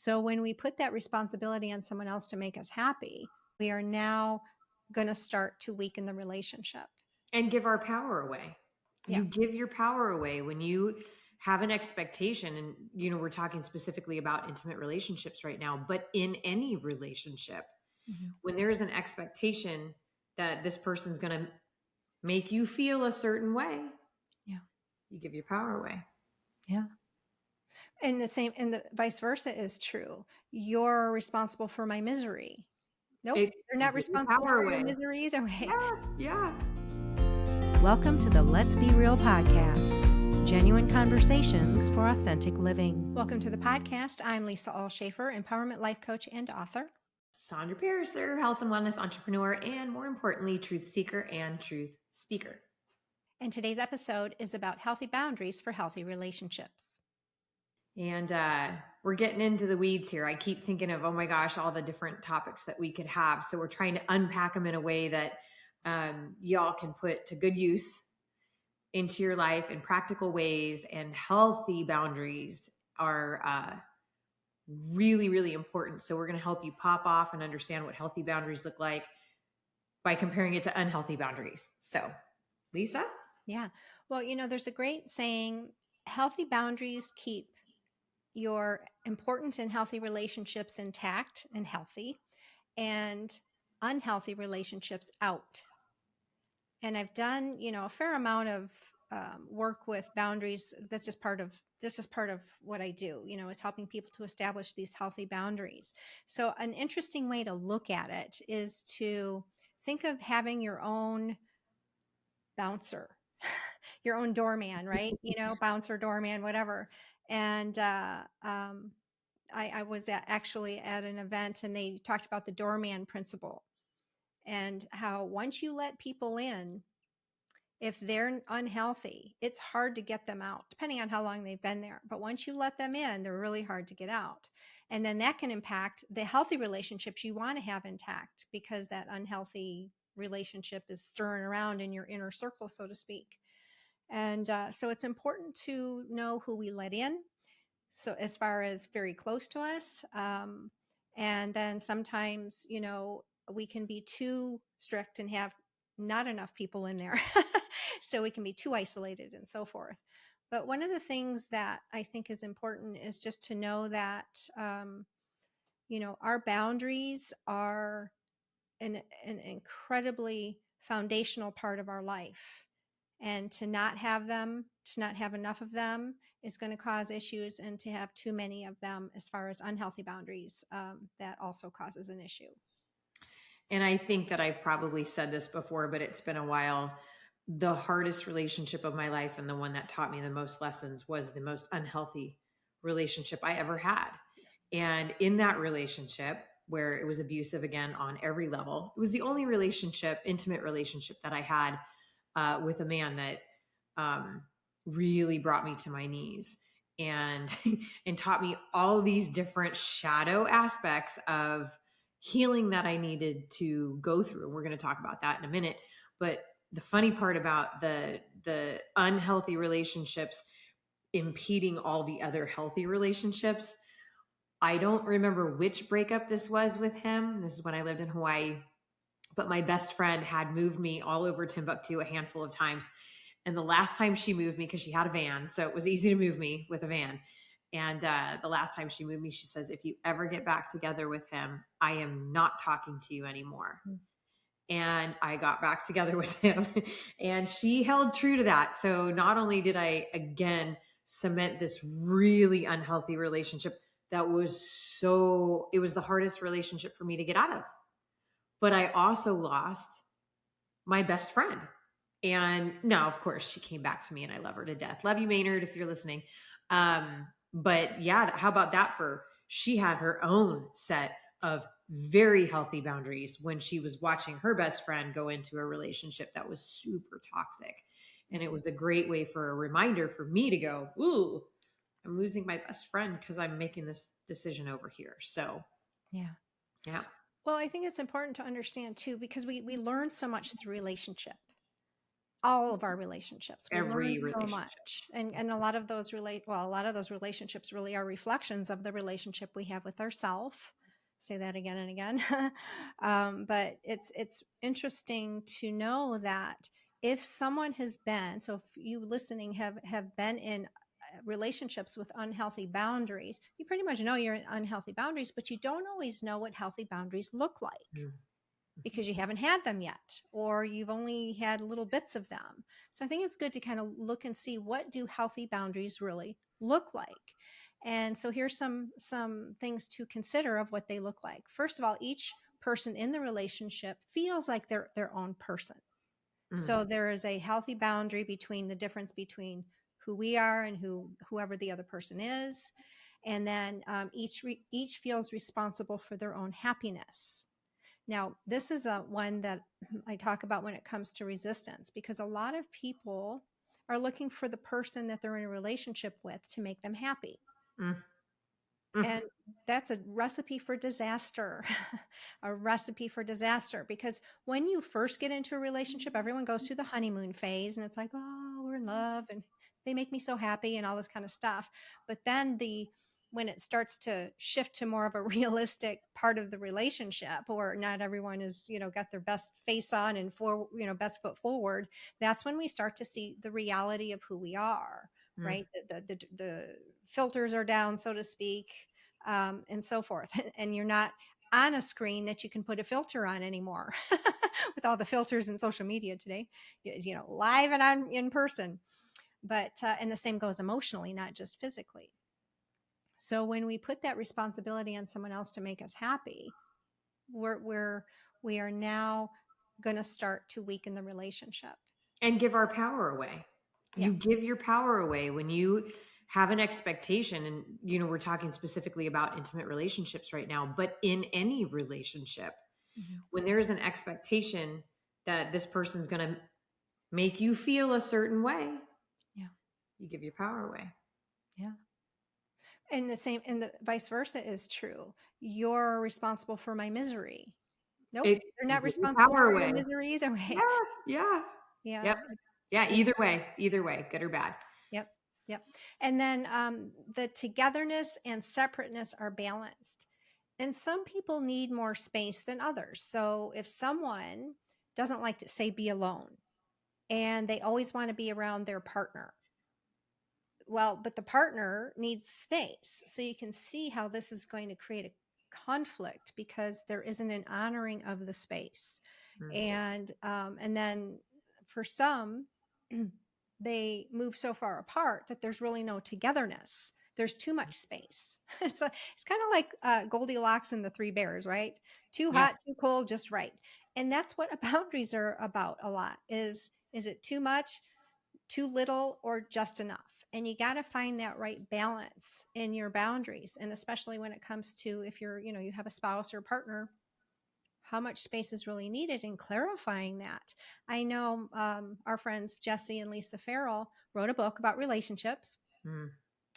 So when we put that responsibility on someone else to make us happy, we are now going to start to weaken the relationship. And give our power away. Yeah. You give your power away when you have an expectation. And, we're talking specifically about intimate relationships right now, but in any relationship, when there's an expectation that this person's going to make you feel a certain way, you give your power away. Yeah. And the vice versa is true. You're responsible for my misery. Nope. You're not responsible for your misery either way. Yeah. Welcome to the Let's Be Real podcast. Genuine conversations for authentic living. Welcome to the podcast. I'm Lisa Allshafer, empowerment life coach and author. Sondra Pariser, health and wellness entrepreneur, and more importantly, truth seeker and truth speaker. And today's episode is about healthy boundaries for healthy relationships. And we're getting into the weeds here. I keep thinking of, oh my gosh, all the different topics that we could have. So we're trying to unpack them in a way that y'all can put to good use into your life in practical ways. And healthy boundaries are really, really important. So we're going to help you pop off and understand what healthy boundaries look like by comparing it to unhealthy boundaries. So, Lisa? Yeah. Well, there's a great saying, healthy boundaries keep your important and healthy relationships intact and healthy, and unhealthy relationships out. And I've done, a fair amount of work with boundaries. This is part of what I do, is helping people to establish these healthy boundaries. So an interesting way to look at it is to think of having your own bouncer, your own doorman, right? Bouncer, doorman, whatever. And I was actually at an event, and they talked about the doorman principle and how once you let people in, if they're unhealthy, it's hard to get them out, depending on how long they've been there. But once you let them in, they're really hard to get out. And then that can impact the healthy relationships you want to have intact, because that unhealthy relationship is stirring around in your inner circle, so to speak. And so it's important to know who we let in. So as far as very close to us, and then sometimes, we can be too strict and have not enough people in there. So we can be too isolated and so forth. But one of the things that I think is important is just to know that, our boundaries are an incredibly foundational part of our life. And to not have them, to not have enough of them, is going to cause issues, and to have too many of them as far as unhealthy boundaries, that also causes an issue. And I think that I've probably said this before, but it's been a while. The hardest relationship of my life, and the one that taught me the most lessons, was the most unhealthy relationship I ever had. And in that relationship, where it was abusive again on every level, it was the only intimate relationship that I had with a man that really brought me to my knees and and taught me all these different shadow aspects of healing that I needed to go through. And we're going to talk about that in a minute. But the funny part about the unhealthy relationships impeding all the other healthy relationships, I don't remember which breakup this was with him. This is when I lived in Hawaii. But my best friend had moved me all over Timbuktu a handful of times. And the last time she moved me, because she had a van, so it was easy to move me with a van. And the last time she moved me, she says, if you ever get back together with him, I am not talking to you anymore. And I got back together with him, and she held true to that. So not only did I, again, cement this really unhealthy relationship that it was the hardest relationship for me to get out of, but I also lost my best friend. And now, of course, she came back to me, and I love her to death. Love you, Maynard, if you're listening. But yeah, how about that? She had her own set of very healthy boundaries when she was watching her best friend go into a relationship that was super toxic. And it was a great way for a reminder for me to go, ooh, I'm losing my best friend because I'm making this decision over here. So yeah. Well, I think it's important to understand too, because we learn so much through relationship. All of our relationships. We learn Every so relationship. much. And a lot of those a lot of those relationships really are reflections of the relationship we have with ourself. Say that again and again. But it's interesting to know that if someone has been, so if you listening have been in relationships with unhealthy boundaries, you pretty much know you're in unhealthy boundaries, but you don't always know what healthy boundaries look like Mm. because you haven't had them yet, or you've only had little bits of them. So I think it's good to kind of look and see, what do healthy boundaries really look like? And so here's some things to consider of what they look like. First of all, each person in the relationship feels like they're their own person. Mm. So there is a healthy boundary between the difference between who we are and whoever the other person is. And then each feels responsible for their own happiness. Now, this is a one that I talk about when it comes to resistance, because a lot of people are looking for the person that they're in a relationship with to make them happy. Mm. Mm. And that's a recipe for disaster, a recipe for disaster. Because when you first get into a relationship, everyone goes through the honeymoon phase and it's like, oh, we're in love and they make me so happy and all this kind of stuff. But then when it starts to shift to more of a realistic part of the relationship, or not everyone is, got their best face on and best foot forward, that's when we start to see the reality of who we are, Mm. right? The filters are down, so to speak, and so forth. And you're not on a screen that you can put a filter on anymore with all the filters in social media today, live and on in person. But, and the same goes emotionally, not just physically. So when we put that responsibility on someone else to make us happy, we are now going to start to weaken the relationship. And give our power away. Yeah. You give your power away when you have an expectation. And, we're talking specifically about intimate relationships right now, but in any relationship, Mhm. when there's an expectation that this person's going to make you feel a certain way, Yeah. you give your power away. Yeah. And the vice versa is true. You're responsible for my misery. Nope, you're You not give your responsible power for your away. misery either way. Yeah. Yeah. Yeah. Yep. Yeah. It's Either way, good or bad. Yep. Yep. And then the togetherness and separateness are balanced. And some people need more space than others. So if someone doesn't like to say be alone and they always want to be around their partner, well, but the partner needs space. So you can see how this is going to create a conflict because there isn't an honoring of the space. Mm. And then for some, they move so far apart that there's really no togetherness. There's too much space. It's kind of like Goldilocks and the Three Bears, right? Too Yep. hot, too cold, just right. And that's what boundaries are about a lot. Is it too much, too little, or just enough? And you got to find that right balance in your boundaries. And especially when it comes to, if you have a spouse or partner, how much space is really needed, and clarifying that. I know our friends Jesse and Lisa Farrell wrote a book about relationships Mm.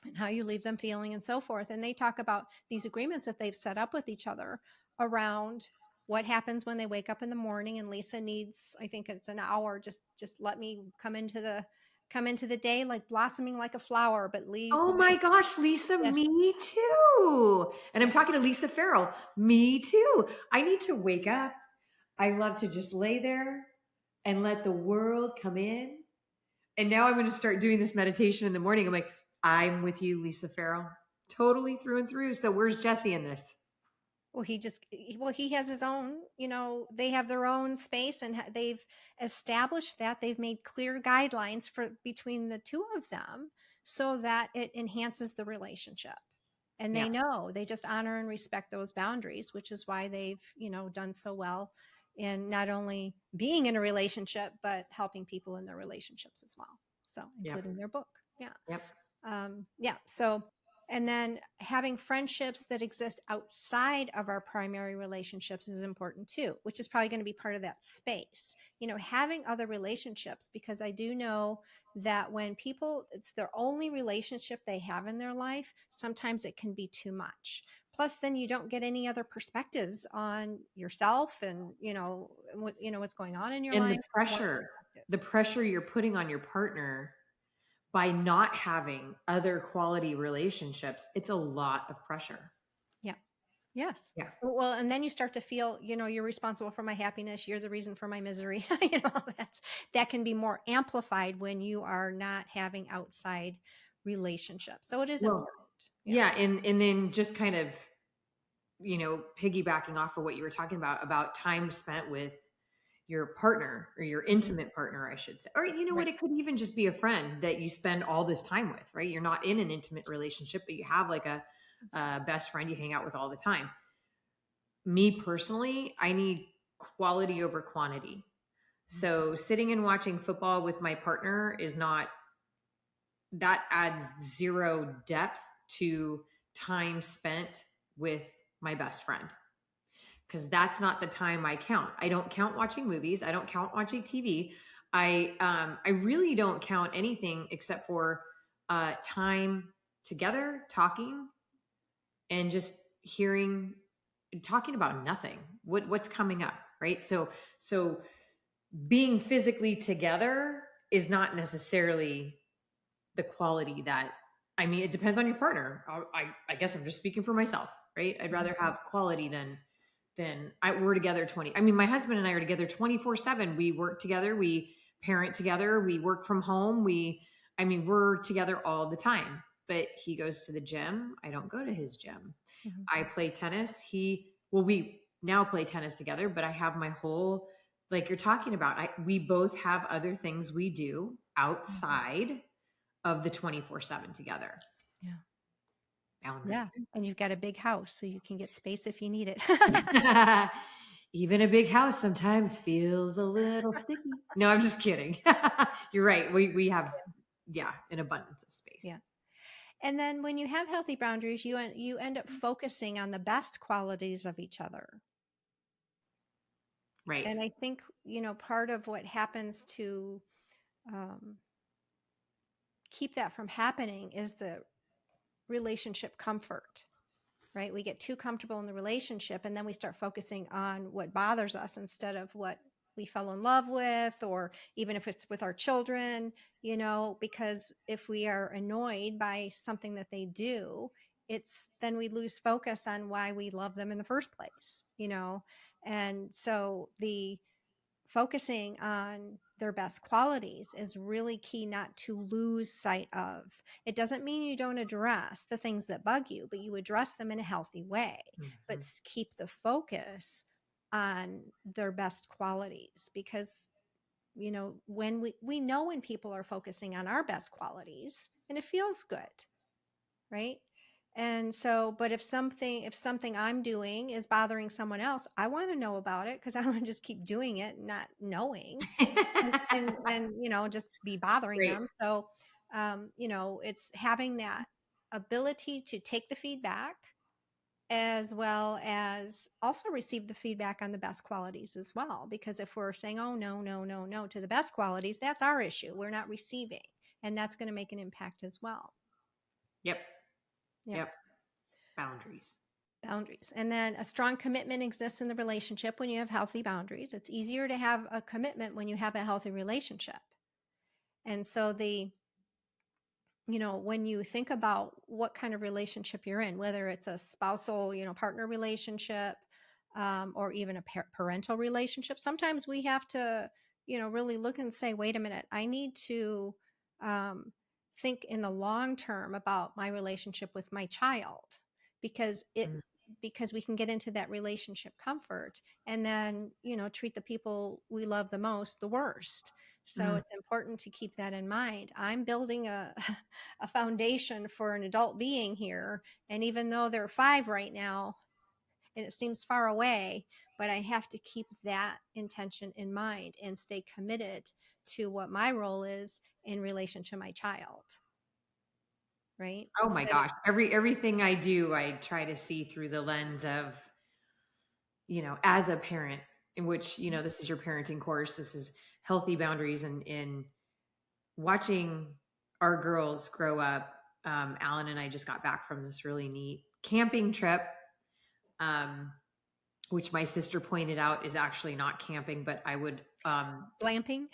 and how you leave them feeling and so forth. And they talk about these agreements that they've set up with each other around what happens when they wake up in the morning. And Lisa needs, I think it's an hour, just let me come into the day like blossoming like a flower, but leave Oh me. my gosh, Lisa, Yes. me too. And I'm Yeah. talking to Lisa Farrell. Me too. I need to wake up. I love to just lay there and let the world come in. And now I'm going to start doing this meditation in the morning. I'm like, I'm with you, Lisa Farrell. Totally through and through. So where's Jesse in this? Well, he has his own, they have their own space, and they've established that they've made clear guidelines for between the two of them so that it enhances the relationship. And Yeah. they just honor and respect those boundaries, which is why they've, done so well in not only being in a relationship, but helping people in their relationships as well. So, Yep. including their book. Yeah. Yep. Yeah. So, and then having friendships that exist outside of our primary relationships is important too, which is probably going to be part of that space. Having other relationships, because I do know that when people, it's their only relationship they have in their life, sometimes it can be too much. Plus, then you don't get any other perspectives on yourself and, what's going on in your And the life. pressure. the pressure you're putting on your partner by not having other quality relationships, it's a lot of pressure. Yeah. Yes. Yeah. Well, and then you start to feel, you're responsible for my happiness. You're the reason for my misery. That can be more amplified when you are not having outside relationships. So it is Well, important. Yeah. yeah. And then just kind of, piggybacking off of what you were talking about time spent with your partner or your Mhm. intimate partner, I should say. Or you know what, Right. it could even just be a friend that you spend all this time with, right? You're not in an intimate relationship, but you have like a best friend you hang out with all the time. Me personally, I need quality over quantity. So sitting and watching football with my partner is not, that adds zero depth to time spent with my best friend, because that's not the time I count. I don't count watching movies. I don't count watching TV. I really don't count anything except for time together, talking, and just hearing, talking about nothing. What's coming up, right? So being physically together is not necessarily the quality that, I mean, it depends on your partner. I guess I'm just speaking for myself, right? I'd Mhm. rather have quality than we're together 20. I mean, my husband and I are together 24/7. We work together, we parent together, we work from home. I mean, we're together all the time. But he goes to the gym. I don't go to his gym. Mhm. I play tennis. We now play tennis together, but I have my whole, like you're talking about, we both have other things we do Mhm. outside of the 24/7 together. Yeah. Boundaries. Yes. And you've got a big house, so you can get space if you need it. Even a big house sometimes feels a little sticky. No, I'm just kidding. You're right. We have, yeah, an abundance of space. Yeah. And then when you have healthy boundaries, you end up focusing on the best qualities of each other. Right. And I think, part of what happens to um, keep that from happening is the relationship comfort, right? We get too comfortable in the relationship and then we start focusing on what bothers us instead of what we fell in love with, or even if it's with our children, because if we are annoyed by something that they do, it's then we lose focus on why we love them in the first place. And so the focusing on their best qualities is really key not to lose sight of. It doesn't mean you don't address the things that bug you, but you address them in a healthy way, but Mhm. keep the focus on their best qualities, because when we know when people are focusing on our best qualities and it feels good, right? And so, but if something I'm doing is bothering someone else, I want to know about it, because I don't want to just keep doing it and not knowing, and just be bothering Great. them. So it's having that ability to take the feedback, as well as also receive the feedback on the best qualities as well, because if we're saying, oh, no, no, no, no to the best qualities, that's our issue. We're not receiving, and that's going to make an impact as well. Yep. Yeah. Yep. Boundaries. Boundaries. And then a strong commitment exists in the relationship when you have healthy boundaries. It's easier to have a commitment when you have a healthy relationship. And so when you think about what kind of relationship you're in, whether it's a spousal, partner relationship, or even a parental relationship, sometimes we have to, really look and say, wait a minute, I need to um, think in the long term about my relationship with my child, because it Mm. because we can get into that relationship comfort and then, treat the people we love the most the worst. So Mm. it's important to keep that in mind. I'm building a a foundation for an adult being here. And even though they're 5 right now and it seems far away, but I have to keep that intention in mind and stay committed to what my role is in relation to my child. Right. Oh my Instead of, gosh. Everything I do, I try to see through the lens of, as a parent, in which, this is your parenting course, this is healthy boundaries, and in watching our girls grow up. Alan and I just got back from this really neat camping trip. Um, which my sister pointed out is actually not camping, but I would, Glamping.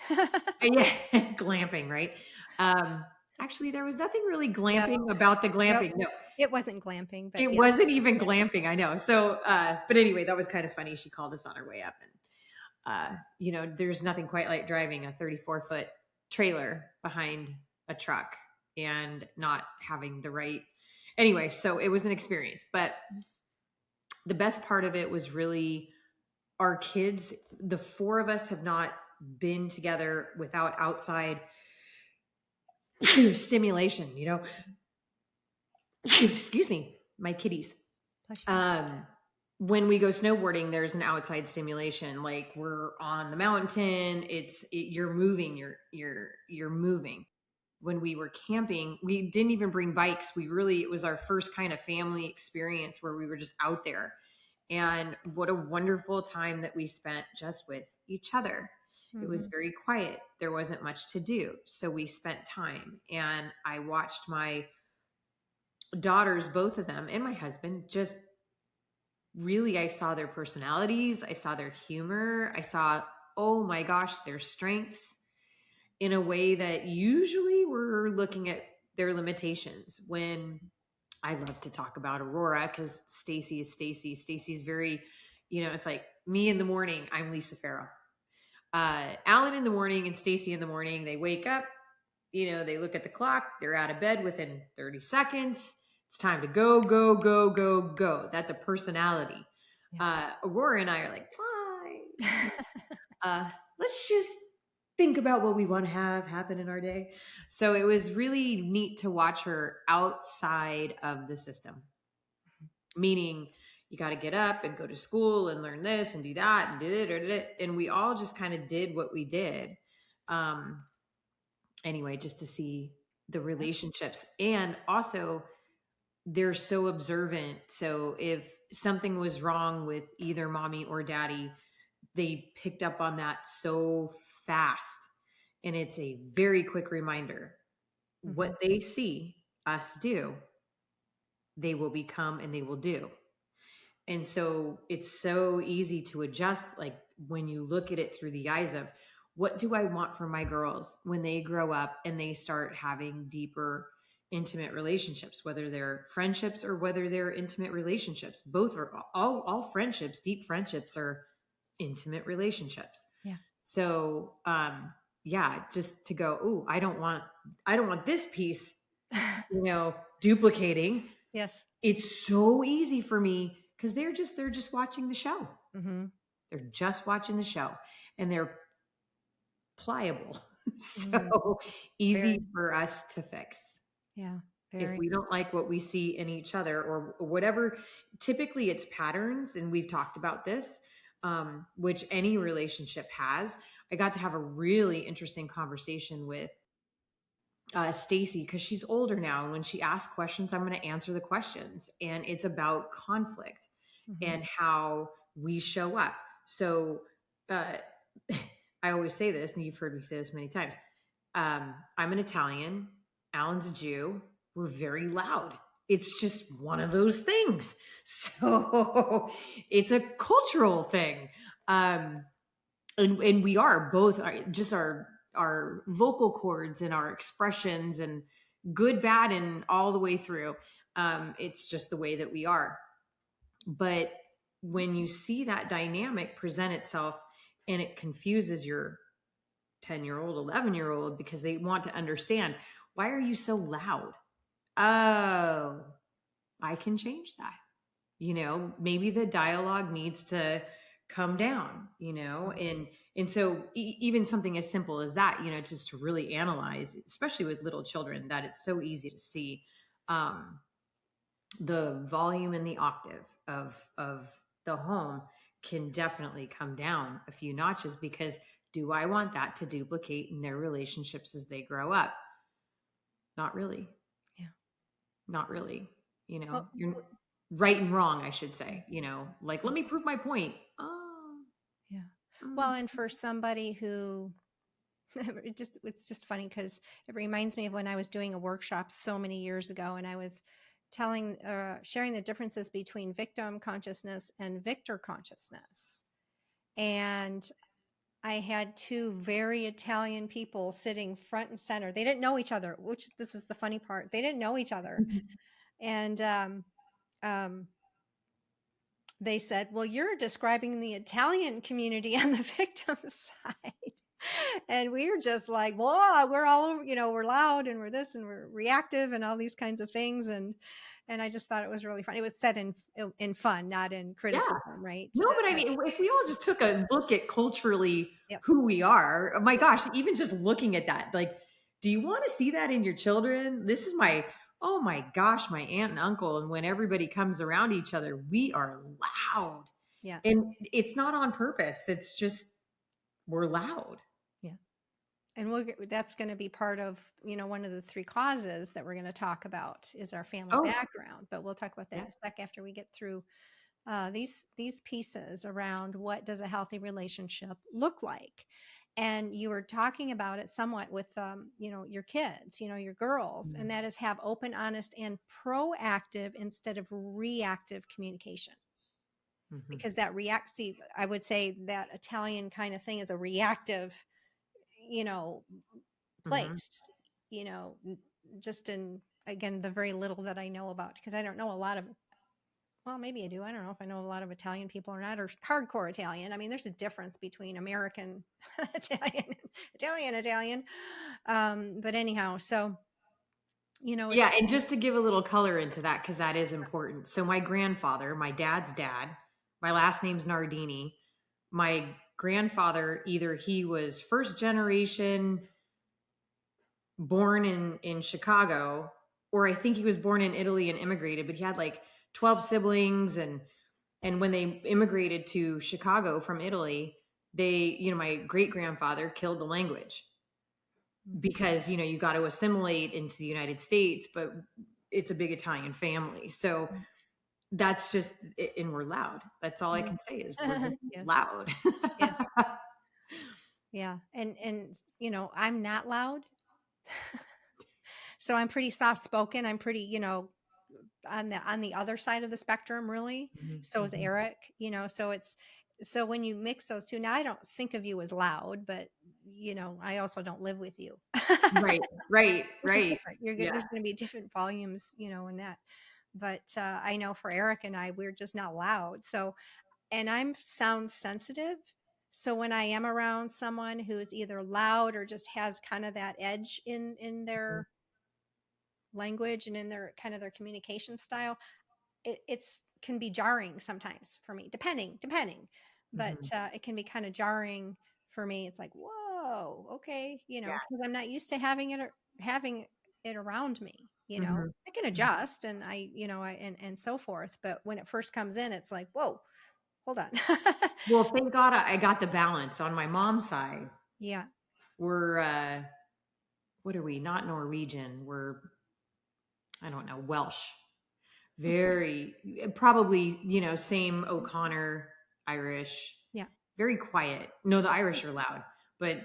yeah, glamping, right? Um, Actually, there was nothing really No, glamping about the no, glamping. No, it wasn't glamping, but it yes. wasn't even glamping. I know. So, but anyway, that was kind of funny. She called us on her way up, and there's nothing quite like driving a 34-foot trailer behind a truck and not having the right. Anyway, so it was an experience, but the best part of it was really our kids. The four of us have not been together without outside stimulation, excuse me, my kitties. Bless you. When we go snowboarding, there's an outside stimulation. Like we're on the mountain, you're moving, you're moving. When we were camping, we didn't even bring bikes. It was our first kind of family experience where we were just out there. And what a wonderful time that we spent just with each other. Mm-hmm. It was very quiet. There wasn't much to do. So we spent time, and I watched my daughters, both of them, and my husband, just really, I saw their personalities. I saw their humor. I saw, oh my gosh, their strengths in a way that usually we're looking at their limitations. When I love to talk about Aurora because Stacy is Stacy. Stacy's very, it's like me in the morning, I'm Lisa Farrell. Alan in the morning and Stacy in the morning, they wake up, they look at the clock, they're out of bed within 30 seconds. It's time to go, go, go, go, go. That's a personality. Yeah. Aurora and I are like, fine. Let's just think about what we want to have happen in our day. So it was really neat to watch her outside of the system. Meaning you got to get up and go to school and learn this and do that and did it. And we all just kind of did what we did. Anyway, just to see the relationships. And also they're so observant. So if something was wrong with either mommy or daddy, they picked up on that so fast. And it's a very quick reminder. Mm-hmm. What they see us do, they will become and they will do. And so it's so easy to adjust. Like when you look at it through the eyes of, what do I want for my girls when they grow up and they start having deeper, intimate relationships, whether they're friendships or whether they're intimate relationships? Both are all friendships, deep friendships are intimate relationships. Yeah. So, just to go, oh, I don't want this piece, duplicating. Yes. It's so easy for me because they're just watching the show. Mm-hmm. They're just watching the show and they're pliable. So easy for us to fix. Yeah. If we don't like what we see in each other or whatever, typically it's patterns. And we've talked about this, which any relationship has. I got to have a really interesting conversation with Stacy because she's older now. And when she asks questions, I'm going to answer the questions. And it's about conflict and how we show up. So I always say this, and you've heard me say this many times. I'm an Italian. Alan's a Jew. We're very loud. It's just one of those things. So it's a cultural thing. And we are both just our vocal cords and our expressions and good, bad, and all the way through. It's just the way that we are. But when you see that dynamic present itself and it confuses your 10-year-old, 11-year-old, because they want to understand, why are you so loud? Oh, I can change that. Maybe the dialogue needs to come down, and so even something as simple as that, just to really analyze, especially with little children, that it's so easy to see the volume and the octave of the home can definitely come down a few notches, because do I want that to duplicate in their relationships as they grow up? Not really. Yeah. Not really. You're right and wrong, I should say, like, let me prove my point. Oh, yeah. Well, and for somebody who it's just funny because it reminds me of when I was doing a workshop so many years ago, and I was sharing the differences between victim consciousness and victor consciousness. And I had two very Italian people sitting front and center. They didn't know each other, which this is the funny part. They didn't know each other. And um, they said, well, you're describing the Italian community on the victim side. And we were just like, whoa, we're all over, we're loud and we're this and we're reactive and all these kinds of things. And I just thought it was really fun. It was said in fun, not in Yeah. criticism, right? No, but I mean, if we all just took a look at culturally Yes. who we are, oh my gosh, even just looking at that, like, do you want to see that in your children? This is oh my gosh, my aunt and uncle. And when everybody comes around each other, we are loud. Yeah. And it's not on purpose. It's just, we're loud. Yeah. And that's going to be part of, one of the three causes that we're going to talk about is our family background. But we'll talk about that in a sec after we get through these pieces around what does a healthy relationship look like. And you were talking about it somewhat with, your kids, your girls, and that is have open, honest, and proactive instead of reactive communication. Because that I would say that Italian kind of thing is a reactive, place, just in, again, the very little that I know about, because I don't know a lot of, well, maybe I do. I don't know if I know a lot of Italian people or not, or hardcore Italian. I mean, there's a difference between American Italian. But anyhow, so, Yeah, and just to give a little color into that, because that is important. So my grandfather, my dad's dad, my last name's Nardini. My grandfather, either he was first generation born in Chicago, or I think he was born in Italy and immigrated, but he had like 12 siblings, and when they immigrated to Chicago from Italy, my great grandfather killed the language because you got to assimilate into the United States, but it's a big Italian family. So that's just and we're loud. That's all I can say is we're just yes. loud. Yes. Yeah. And I'm not loud. So I'm pretty soft spoken. I'm pretty, on the other side of the spectrum, really. So is Eric, so when you mix those two, now I don't think of you as loud, but I also don't live with you. Right, right, Which is right. different. Yeah. There's going to be different volumes, in that. But I know for Eric and I, we're just not loud. So, and I'm sound sensitive. So when I am around someone who is either loud or just has kind of that edge in their language and in their kind of their communication style, it's can be jarring sometimes for me, depending. But it can be kind of jarring for me. It's like, whoa, okay, Yeah. because I'm not used to having it around me. I can Mhm. adjust and and so forth. But when it first comes in, it's like, whoa, hold on. Well, thank God I got the balance on my mom's side. Yeah. We're what are we? Not Norwegian. We're I don't know, Welsh. Very probably, same O'Connor, Irish. Yeah. Very quiet. No, the Irish are loud, but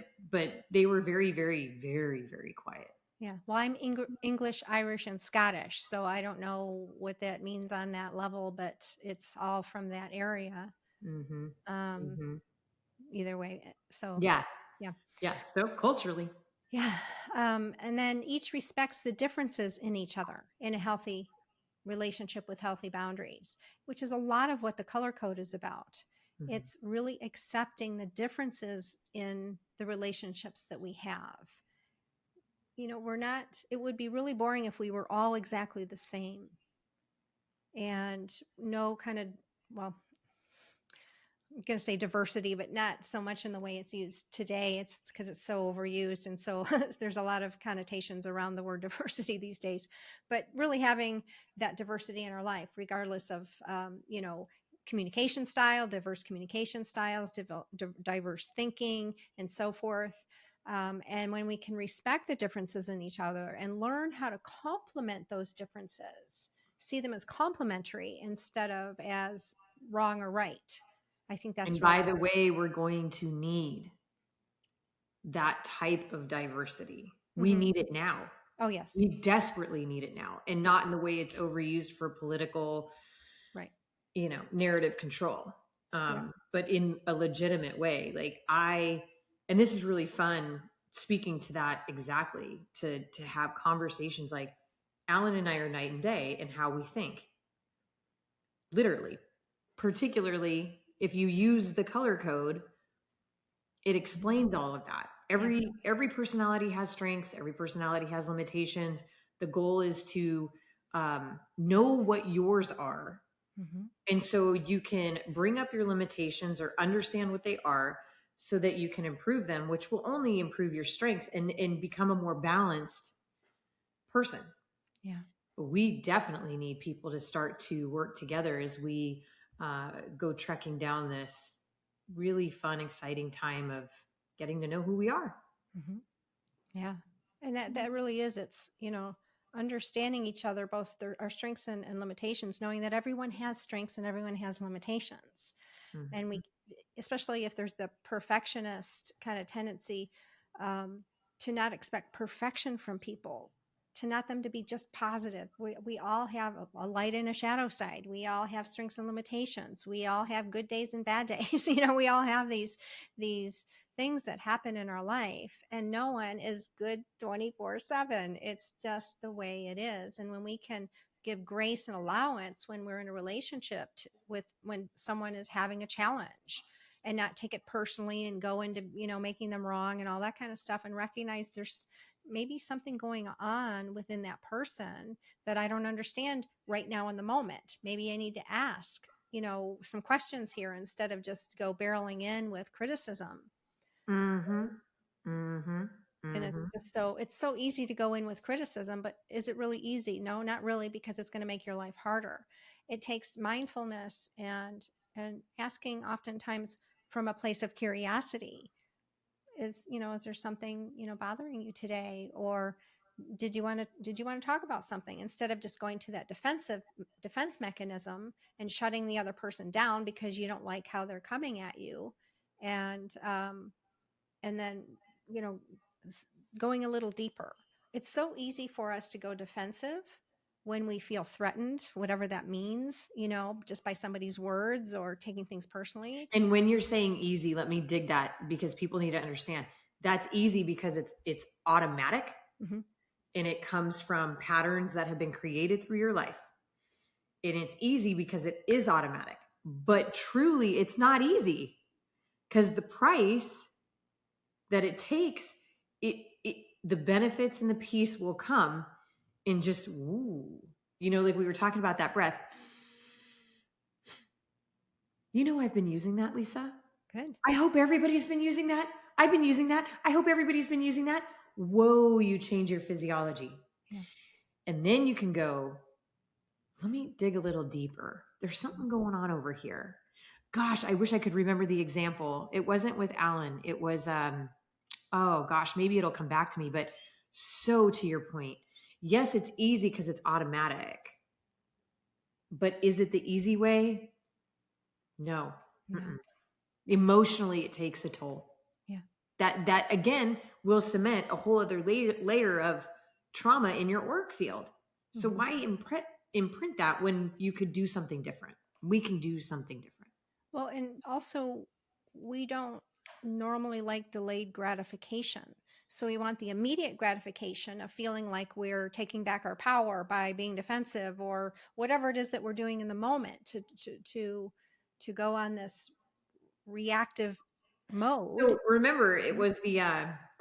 they were very, very, very, very quiet. Yeah. Well, I'm English, Irish, and Scottish, so I don't know what that means on that level, but it's all from that area. Mm-hmm. Um, Mm-hmm. Either way. So, Yeah. yeah. Yeah. So culturally. Yeah. And then each respects the differences in each other in a healthy relationship with healthy boundaries, which is a lot of what the color code is about. Mm-hmm. It's really accepting the differences in the relationships that we have. It would be really boring if we were all exactly the same and no kind of, well, I'm going to say diversity, but not so much in the way it's used today. It's because it's so overused. And so there's a lot of connotations around the word diversity these days, but really having that diversity in our life, regardless of, communication style, diverse communication styles, diverse thinking, and so forth. And when we can respect the differences in each other and learn how to complement those differences, see them as complementary instead of as wrong or right. I think that's And really by the way, we're going to need that type of diversity. We need it now. Oh, yes. We desperately need it now, and not in the way it's overused for political, Right. narrative control. Yeah. But in a legitimate way. And this is really fun speaking to that exactly, to have conversations like Alan and I are night and day in how we think, literally, particularly if you use the color code, it explains all of that. Yeah. Every personality has strengths, every personality has limitations. The goal is to know what yours are. Hmm. And so you can bring up your limitations or understand what they are so that you can improve them, which will only improve your strengths and become a more balanced person. Yeah. We definitely need people to start to work together as we go trekking down this really fun, exciting time of getting to know who we are. Hmm. Yeah. And that really is, it's, understanding each other, both our strengths and limitations, knowing that everyone has strengths and everyone has limitations. And Mhm. we, especially if there's the perfectionist kind of tendency, um, to not expect perfection from people, to not them to be just positive. We all have a light and a shadow side. We all have strengths and limitations. We all have good days and bad days. We all have these things that happen in our life, and no one is good 24/7. It's just the way it is. And when we can give grace and allowance when we're in a relationship with when someone is having a challenge, and not take it personally and go into making them wrong and all that kind of stuff, and recognize there's maybe something going on within that person that I don't understand right now in the moment. Maybe I need to ask some questions here instead of just go barreling in with criticism. Mhm. Mhm. And it's Mhm. just it's so easy to go in with criticism, but is it really easy? No, not really, because it's going to make your life harder. It takes mindfulness and asking, oftentimes from a place of curiosity. Is there something bothering you today? Or did you want to talk about something, instead of just going to that defense mechanism and shutting the other person down because you don't like how they're coming at you. And um and then you know going a little deeper. It's so easy for us to go defensive when we feel threatened, whatever that means, just by somebody's words or taking things personally. And when you're saying easy, let me dig that, because people need to understand that's easy because it's automatic, Hmm. and it comes from patterns that have been created through your life. And it's easy because it is automatic. But truly, it's not easy, because the price that it takes, it the benefits and the peace will come in just like we were talking about that breath. I've been using that, Lisa. Good. I hope everybody's been using that. I've been using that. I hope everybody's been using that. Whoa, you change your physiology. Yeah. And then you can go, let me dig a little deeper. There's something going on over here. Gosh, I wish I could remember the example. It wasn't with Alan. It was, oh gosh, maybe it'll come back to me. But so to your point, yes, it's easy because it's automatic. But is it the easy way? No. No. Mm-mm. Emotionally, it takes a toll. Yeah. That again will cement a whole other layer of trauma in your work field. So Hmm. why imprint that when you could do something different? We can do something different. Well, and also, we don't normally like delayed gratification. So we want the immediate gratification of feeling like we're taking back our power by being defensive, or whatever it is that we're doing in the moment, to go on this reactive mode. So remember, it was the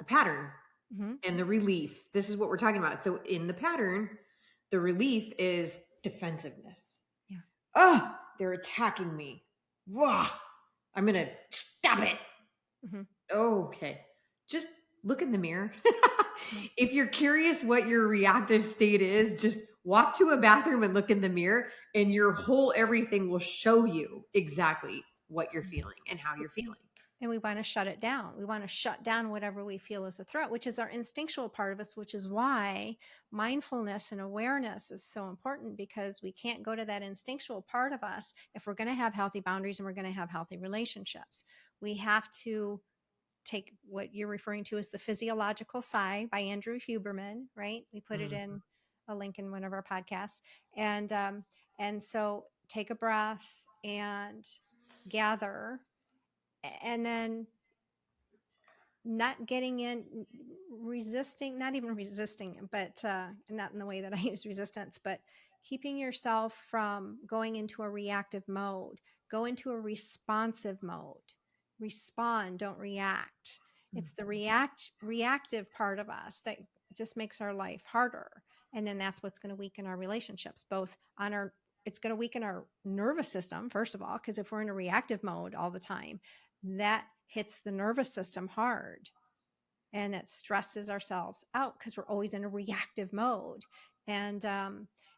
pattern Mm-hmm. and the relief. This is what we're talking about. So in the pattern, the relief is defensiveness. Yeah. Oh, they're attacking me. Wah, I'm gonna stop it. Mm-hmm. Okay. Just look in the mirror. Yeah. If you're curious what your reactive state is, just walk to a bathroom and look in the mirror, and your whole everything will show you exactly what you're feeling and how you're feeling. And we want to shut it down. We want to shut down whatever we feel is a threat, which is our instinctual part of us, which is why mindfulness and awareness is so important, because we can't go to that instinctual part of us if we're going to have healthy boundaries and we're going to have healthy relationships. We have to take what you're referring to as the physiological sigh by Andrew Huberman, right? We put it in a link in one of our podcasts. And so take a breath and gather, and then not getting in, resisting, not even resisting, but not in the way that I use resistance, but keeping yourself from going into a reactive mode. Go into a responsive mode. Respond, don't react. It's the reactive part of us that just makes our life harder. And then that's what's going to weaken our relationships, both on our, it's going to weaken our nervous system, first of all, because if we're in a reactive mode all the time, that hits the nervous system hard, and it stresses ourselves out because we're always in a reactive mode. And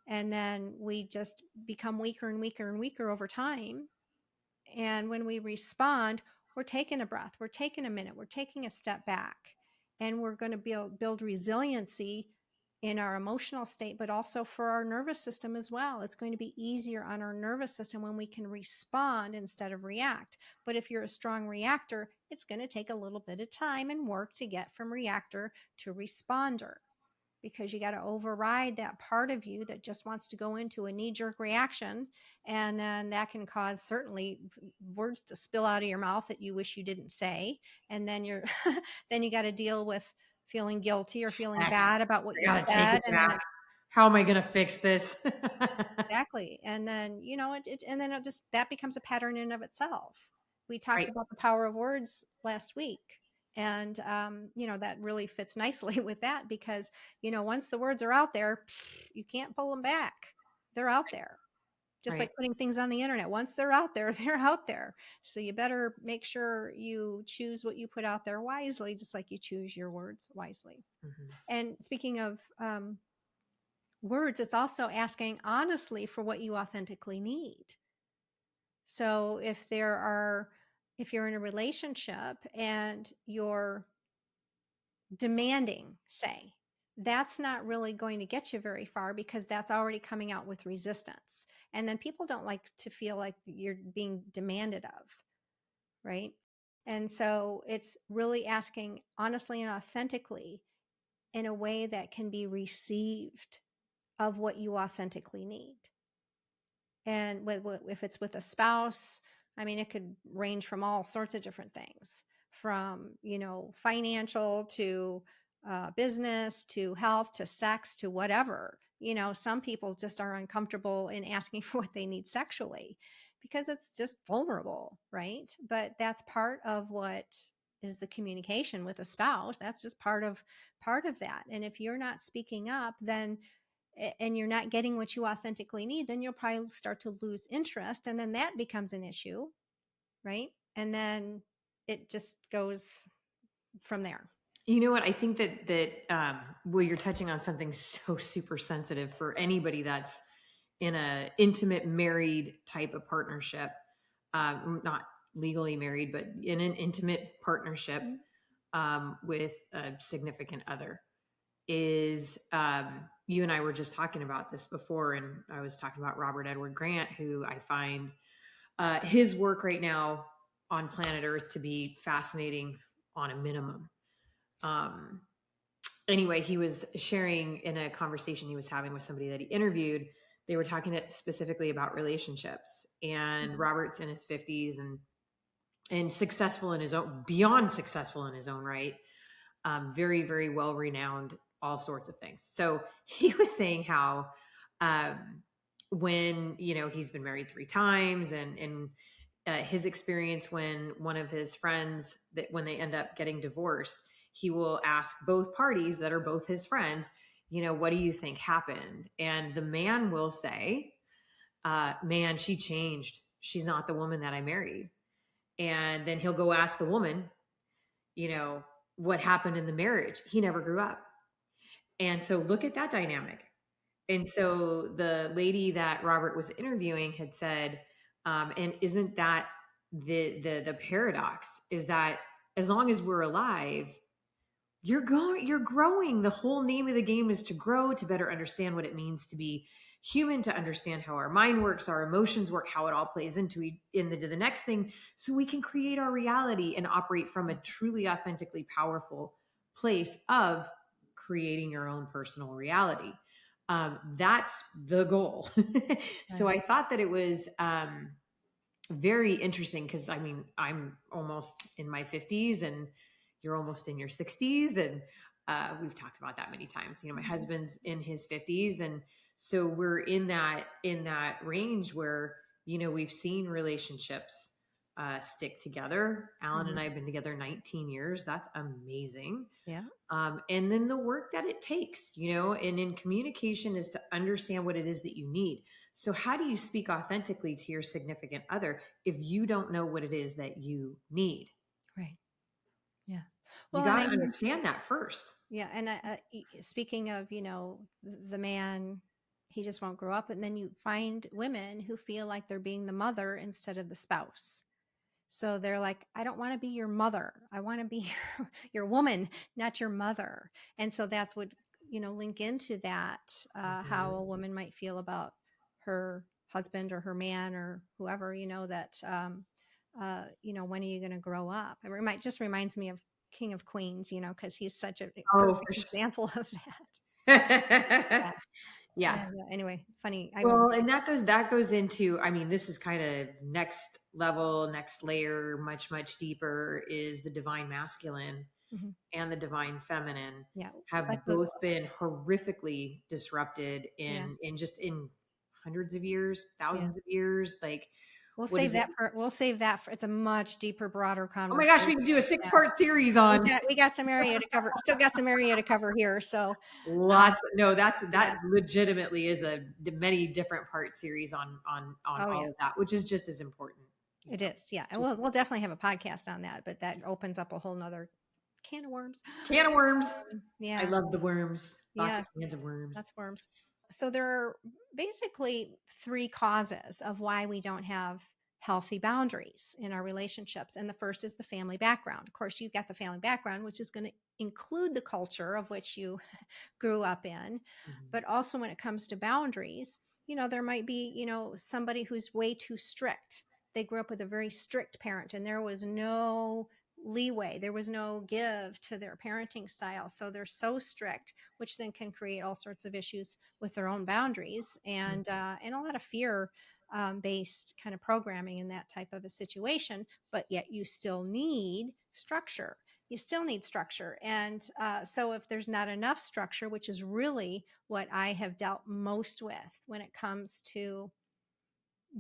then we just become weaker and weaker and weaker over time. And when we respond, we're taking a breath, we're taking a minute, we're taking a step back, and we're going to build resiliency in our emotional state, but also for our nervous system as well. It's going to be easier on our nervous system when we can respond instead of react. But if you're a strong reactor, it's going to take a little bit of time and work to get from reactor to responder, because you got to override that part of you that just wants to go into a knee-jerk reaction. And then that can cause certainly words to spill out of your mouth that you wish you didn't say. And then you're then you got to deal with feeling guilty or feeling bad about what you I gotta take said. it And then back. How am I gonna fix this? exactly. And then, and then it just, that becomes a pattern in of itself. We talked Right. about the power of words last week. And, that really fits nicely with that, because, once the words are out there, you can't pull them back. They're out there. Just Right. like putting things on the internet. Once they're out there, they're out there. So you better make sure you choose what you put out there wisely, just like you choose your words wisely. Mhm. And speaking of, words, it's also asking honestly for what you authentically need. So if you're in a relationship and you're demanding, say, that's not really going to get you very far, because that's already coming out with resistance. And then people don't like to feel like you're being demanded of, right? And so it's really asking honestly and authentically in a way that can be received of what you authentically need. And if it's with a spouse, I mean, it could range from all sorts of different things, from, financial to business to health to sex to whatever. Some people just are uncomfortable in asking for what they need sexually because it's just vulnerable, right? But that's part of what is the communication with a spouse. That's just part of that. And if you're not speaking up, then and you're not getting what you authentically need, then you'll probably start to lose interest. And then that becomes an issue, right? And then it just goes from there. You know what? I think well, you're touching on something so super sensitive for anybody that's in a intimate married type of partnership, not legally married, but in an intimate partnership with a significant other. Is you and I were just talking about this before, and I was talking about Robert Edward Grant, who I find his work right now on planet Earth to be fascinating on a minimum. Anyway, he was sharing in a conversation he was having with somebody that he interviewed. They were talking specifically about relationships, and Robert's in his 50s and successful in his own, beyond successful in his own right. Very, very well renowned, all sorts of things. So he was saying how when, he's been married 3 times, and his experience when one of his friends, that when they end up getting divorced, he will ask both parties that are both his friends, what do you think happened? And the man will say, man, she changed. She's not the woman that I married. And then he'll go ask the woman, what happened in the marriage? He never grew up. And so look at that dynamic. And so the lady that Robert was interviewing had said, and isn't that the paradox, is that as long as we're alive, you're growing. The whole name of the game is to grow, to better understand what it means to be human to understand how our mind works, our emotions work, how it all plays into the next thing, so we can create our reality and operate from a truly authentically powerful place of creating your own personal reality. That's the goal. So Right. I thought that it was very interesting, because I mean, I'm almost in my 50s and you're almost in your 60s. And we've talked about that many times. You know, my husband's in his 50s. And so we're in that range where, you know, we've seen relationships stick together. Alan and I have been together 19 years. That's amazing. Yeah. And then the work that it takes, you know, and in communication is to understand what it is that you need. So how do you speak authentically to your significant other if you don't know what it is that you need? Right. Yeah. You Well, and got I to mean, understand that first. yeah. And speaking of, the man, he just won't grow up. And then you find women who feel like they're being the mother instead of the spouse. So they're like, I don't want to be your mother. I want to be your woman, not your mother. And so that's what, link into that, how Mhm. a woman might feel about her husband or her man or whoever, that, when are you going to grow up? It might just reminds me of King of Queens, because he's such a Oh, perfect for example of that. sure. Yeah. Yeah. And anyway, funny. I won't. Well, and that goes into, I mean, this is kind of next level, next layer, much, much deeper, is the divine masculine Mhm. and the divine feminine Yeah. have That's both been horrifically disrupted yeah. in hundreds of years, Yeah. thousands of years. Like, We'll what is save it? that for it's a much deeper, broader Oh my gosh, conversation. we can do a Yeah. 6-part series We on got we got some area to cover. Still got some area to cover here. So, uh, lots. No, yeah. that legitimately is a many different part series on Oh yeah, all of that, which is just as important. You it know, is. Yeah. And just we'll definitely have a podcast on that, but that opens up a whole nother can of worms. can of worms. I Yeah. love the worms. Lots of Yes. cans of worms. That's worms. So there are basically three causes of why we don't have healthy boundaries in our relationships. And the first is the family background. Of course, you've got the family background, which is going to include the culture of which you grew up in. Mhm. But also when it comes to boundaries, there might be, somebody who's way too strict. They grew up with a very strict parent and there was no leeway. There was no give to their parenting style. So they're so strict, which then can create all sorts of issues with their own boundaries and a lot of fear based kind of programming in that type of a situation. But yet you still need structure. You still need structure. And so if there's not enough structure, which is really what I have dealt most with when it comes to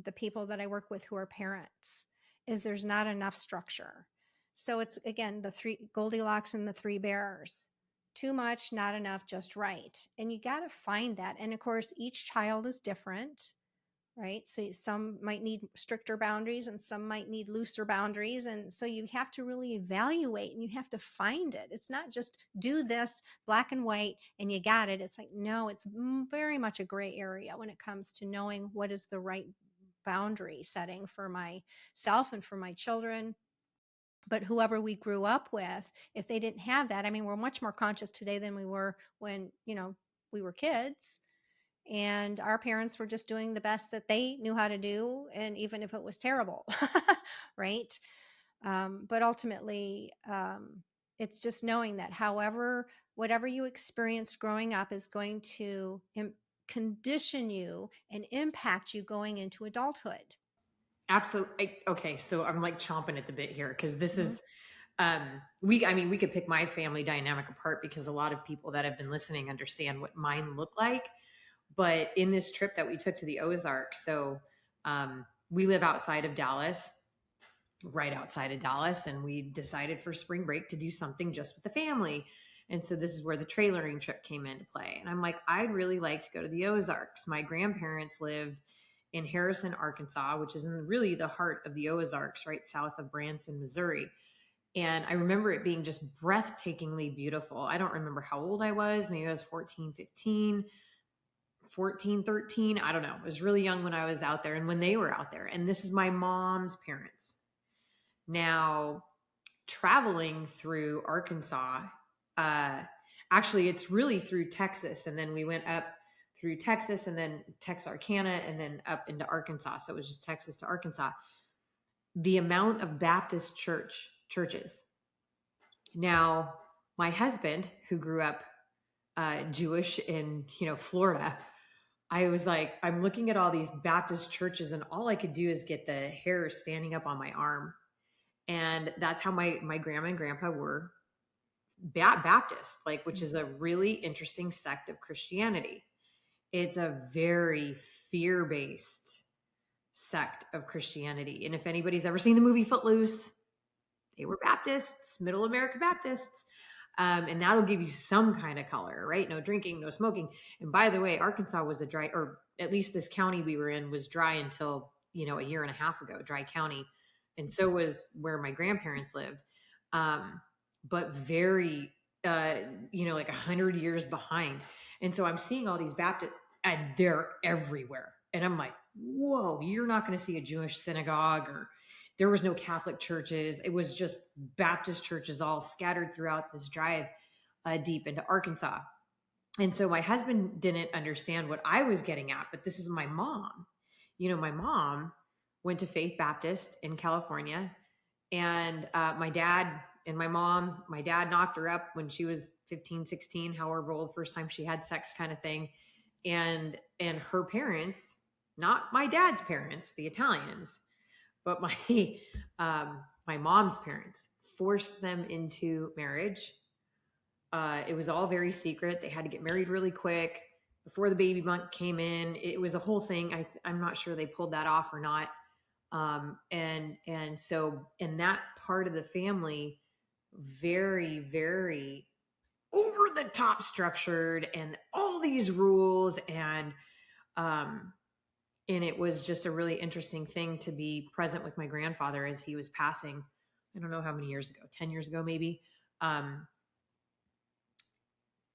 the people that I work with who are parents, is there's not enough structure. So it's again the three Goldilocks and the three bears. Too much, not enough, just right. And you got to find that. And of course, each child is different, right? So some might need stricter boundaries and some might need looser boundaries. And so you have to really evaluate and you have to find it. It's not just do this black and white and you got it. It's like, no, it's very much a gray area when it comes to knowing what is the right boundary setting for myself and for my children. But whoever we grew up with, if they didn't have that, I mean, we're much more conscious today than we were when, we were kids and our parents were just doing the best that they knew how to do. And even if it was terrible, right. But ultimately, it's just knowing that whatever you experienced growing up is going to condition you and impact you going into adulthood. Absolutely. Okay, so I'm like chomping at the bit here, because this Mhm. is um I mean, we could pick my family dynamic apart, because a lot of people that have been listening understand what mine looked like. But in this trip that we took to the Ozarks, so we live outside of Dallas, right outside of Dallas, and we decided for spring break to do something just with the family. And so this is where the trailering trip came into play. And I'm like, I'd really like to go to the Ozarks. My grandparents lived in Harrison, Arkansas, which is in really the heart of the Ozarks, right south of Branson, Missouri. And I remember it being just breathtakingly beautiful. I don't remember how old I was. Maybe I was 14, 15, 14, 13. I don't know. I was really young when I was out there and when they were out there. And this is my mom's parents. Now, traveling through Arkansas, uh, actually, it's really through Texas. And then we went up through Texas and then Texarkana and then up into Arkansas. So it was just Texas to Arkansas. The amount of Baptist churches. Now, my husband, who grew up Jewish in, Florida, I was like, I'm looking at all these Baptist churches and all I could do is get the hair standing up on my arm. And that's how my grandma and grandpa were Baptist, like, which is a really interesting sect of Christianity. It's a very fear-based sect of Christianity. And if anybody's ever seen the movie Footloose, they were Baptists, Middle America Baptists. And that'll give you some kind of color, right? No drinking, no smoking. And by the way, Arkansas was a dry, or at least this county we were in was dry until, a year and a half ago, dry county. And so was where my grandparents lived. But very, like 100 years behind. And so I'm seeing all these Baptists and they're everywhere. And I'm like, whoa, you're not going to see a Jewish synagogue, or there was no Catholic churches. It was just Baptist churches all scattered throughout this drive deep into Arkansas. And so my husband didn't understand what I was getting at, but this is my mom. My mom went to Faith Baptist in California, and my dad and my dad knocked her up when she was 15, 16, however old, first time she had sex kind of thing. And her parents, not my dad's parents, the Italians, but my mom's parents forced them into marriage. It was all very secret. They had to get married really quick before the baby bump came in. It was a whole thing. I'm not sure they pulled that off or not. And so in that part of the family, very, very over the top structured and all these rules. And it was just a really interesting thing to be present with my grandfather as he was passing. I don't know how many years ago, 10 years ago, maybe.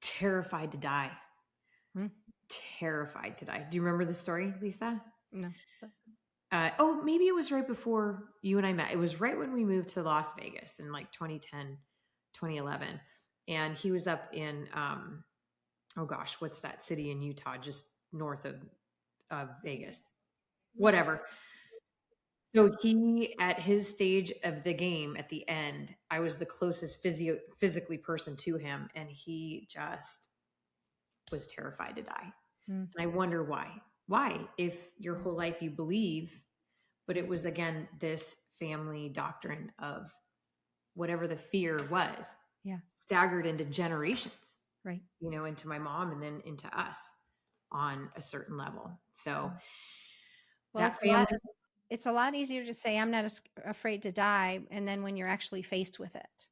Terrified to die. Terrified to die. Do you remember the story, Lisa? No. Maybe it was right before you and I met. It was right when we moved to Las Vegas in like 2010, 2011. And he was up in, what's that city in Utah, just north of Vegas? Whatever. So he, at his stage of the game at the end, I was the closest physically person to him, and he just was terrified to die. And I wonder why. Why? If your whole life you believe, but it was, again, this family doctrine of whatever the fear was, staggered into generations, right? Into my mom and then into us on a certain level. So well, it's a lot easier to say I'm not afraid to die, and then when you're actually faced with it,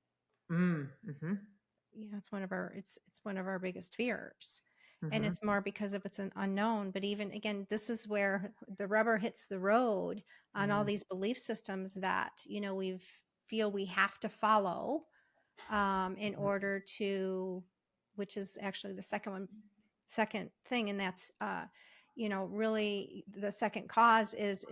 mm-hmm. It's one of our biggest fears. And it's more because of it's an unknown. But even again, this is where the rubber hits the road on all these belief systems that, we feel we have to follow in order to, which is actually the second thing. And that's, really the second cause is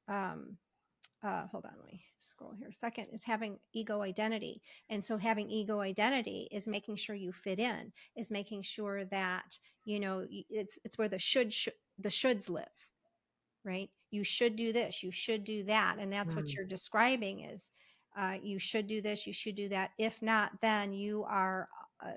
hold on, let me scroll here. Second is having ego identity. And so having ego identity is making sure you fit in, is making sure that, it's where the shoulds live, right? You should do this, you should do that. And that's what you're describing is you should do this, you should do that. If not, then you are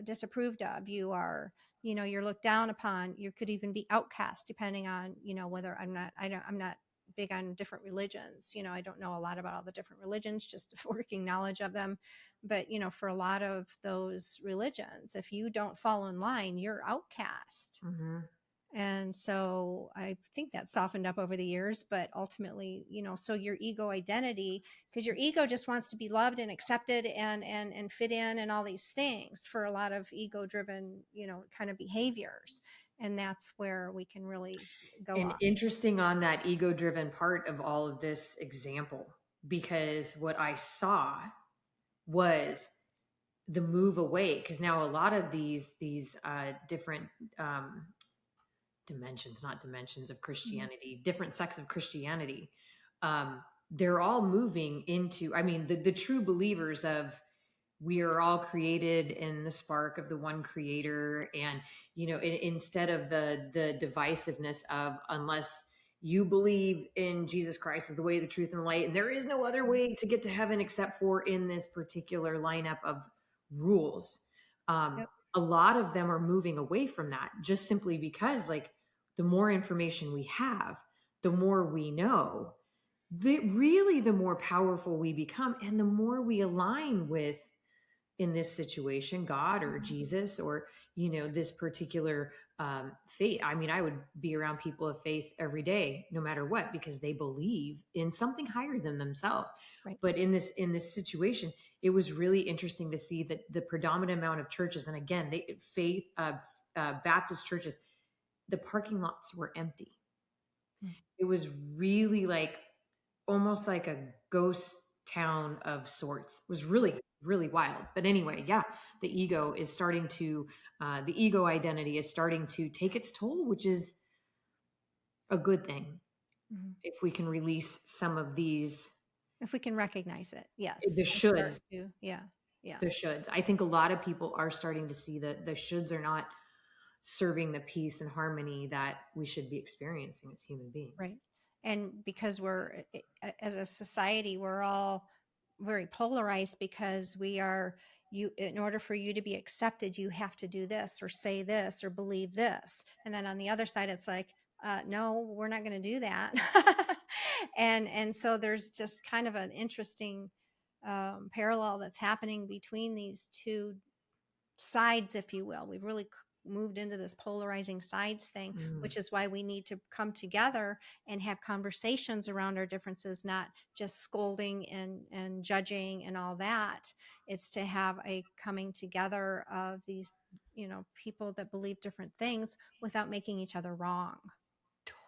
disapproved of, you are, you're looked down upon. You could even be outcast depending on, whether I'm not big on different religions. I don't know a lot about all the different religions, just working knowledge of them. But, for a lot of those religions, if you don't fall in line, you're outcast. And so I think that's softened up over the years, but ultimately, so your ego identity, because your ego just wants to be loved and accepted and fit in and all these things for a lot of ego driven, kind of behaviors. And that's where we can really go and on. Interesting on that ego driven part of all of this example, because what I saw was the move away. Because now a lot of these different dimensions of Christianity, different sects of Christianity, they're all moving into, the true believers of we are all created in the spark of the one creator. And, instead of the divisiveness of, unless you believe in Jesus Christ as the way, the truth, and the light, and there is no other way to get to heaven except for in this particular lineup of rules. Yep. A lot of them are moving away from that, just simply because, like, the more information we have, the more we know, the more powerful we become, and the more we align with, in this situation, God or Jesus, or this particular faith. I mean, I would be around people of faith every day, no matter what, because they believe in something higher than themselves. Right. But in this situation, it was really interesting to see that the predominant amount of churches, and again, Baptist churches, the parking lots were empty. Mm. It was really like almost like a ghost town of sorts. It was really, really wild. But anyway, yeah, the ego identity is starting to take its toll, which is a good thing Mhm. if we can release some of these, If we can recognize it, yes, the and start shoulds. to, yeah, yeah, The shoulds. I think a lot of people are starting to see that the shoulds are not serving the peace and harmony that we should be experiencing as human beings. right. And because as a society, we're all very polarized because in order for you to be accepted, you have to do this or say this or believe this. And then on the other side, it's like, no, we're not going to do that. And so there's just kind of an interesting parallel that's happening between these two sides, if you will. We've really moved into this polarizing sides thing, Mm. which is why we need to come together and have conversations around our differences, not just scolding and judging and all that. It's to have a coming together of these, people that believe different things without making each other wrong.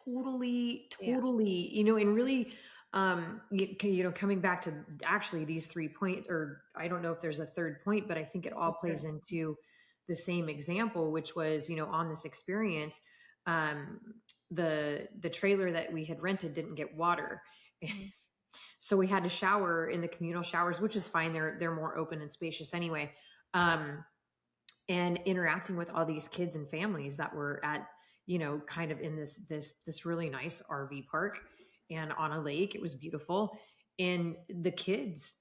Totally, Yeah. totally. And really, coming back to actually these 3 points, or I don't know if there's a third point, but I think it all Yes, plays sir. into the same example, which was, on this experience, um, the trailer that we had rented didn't get water. Mhm. So we had to shower in the communal showers, which is fine. They're more open and spacious anyway. Um, and interacting with all these kids and families that were at, kind of in this really nice RV park and on a lake. It was beautiful. And the kids,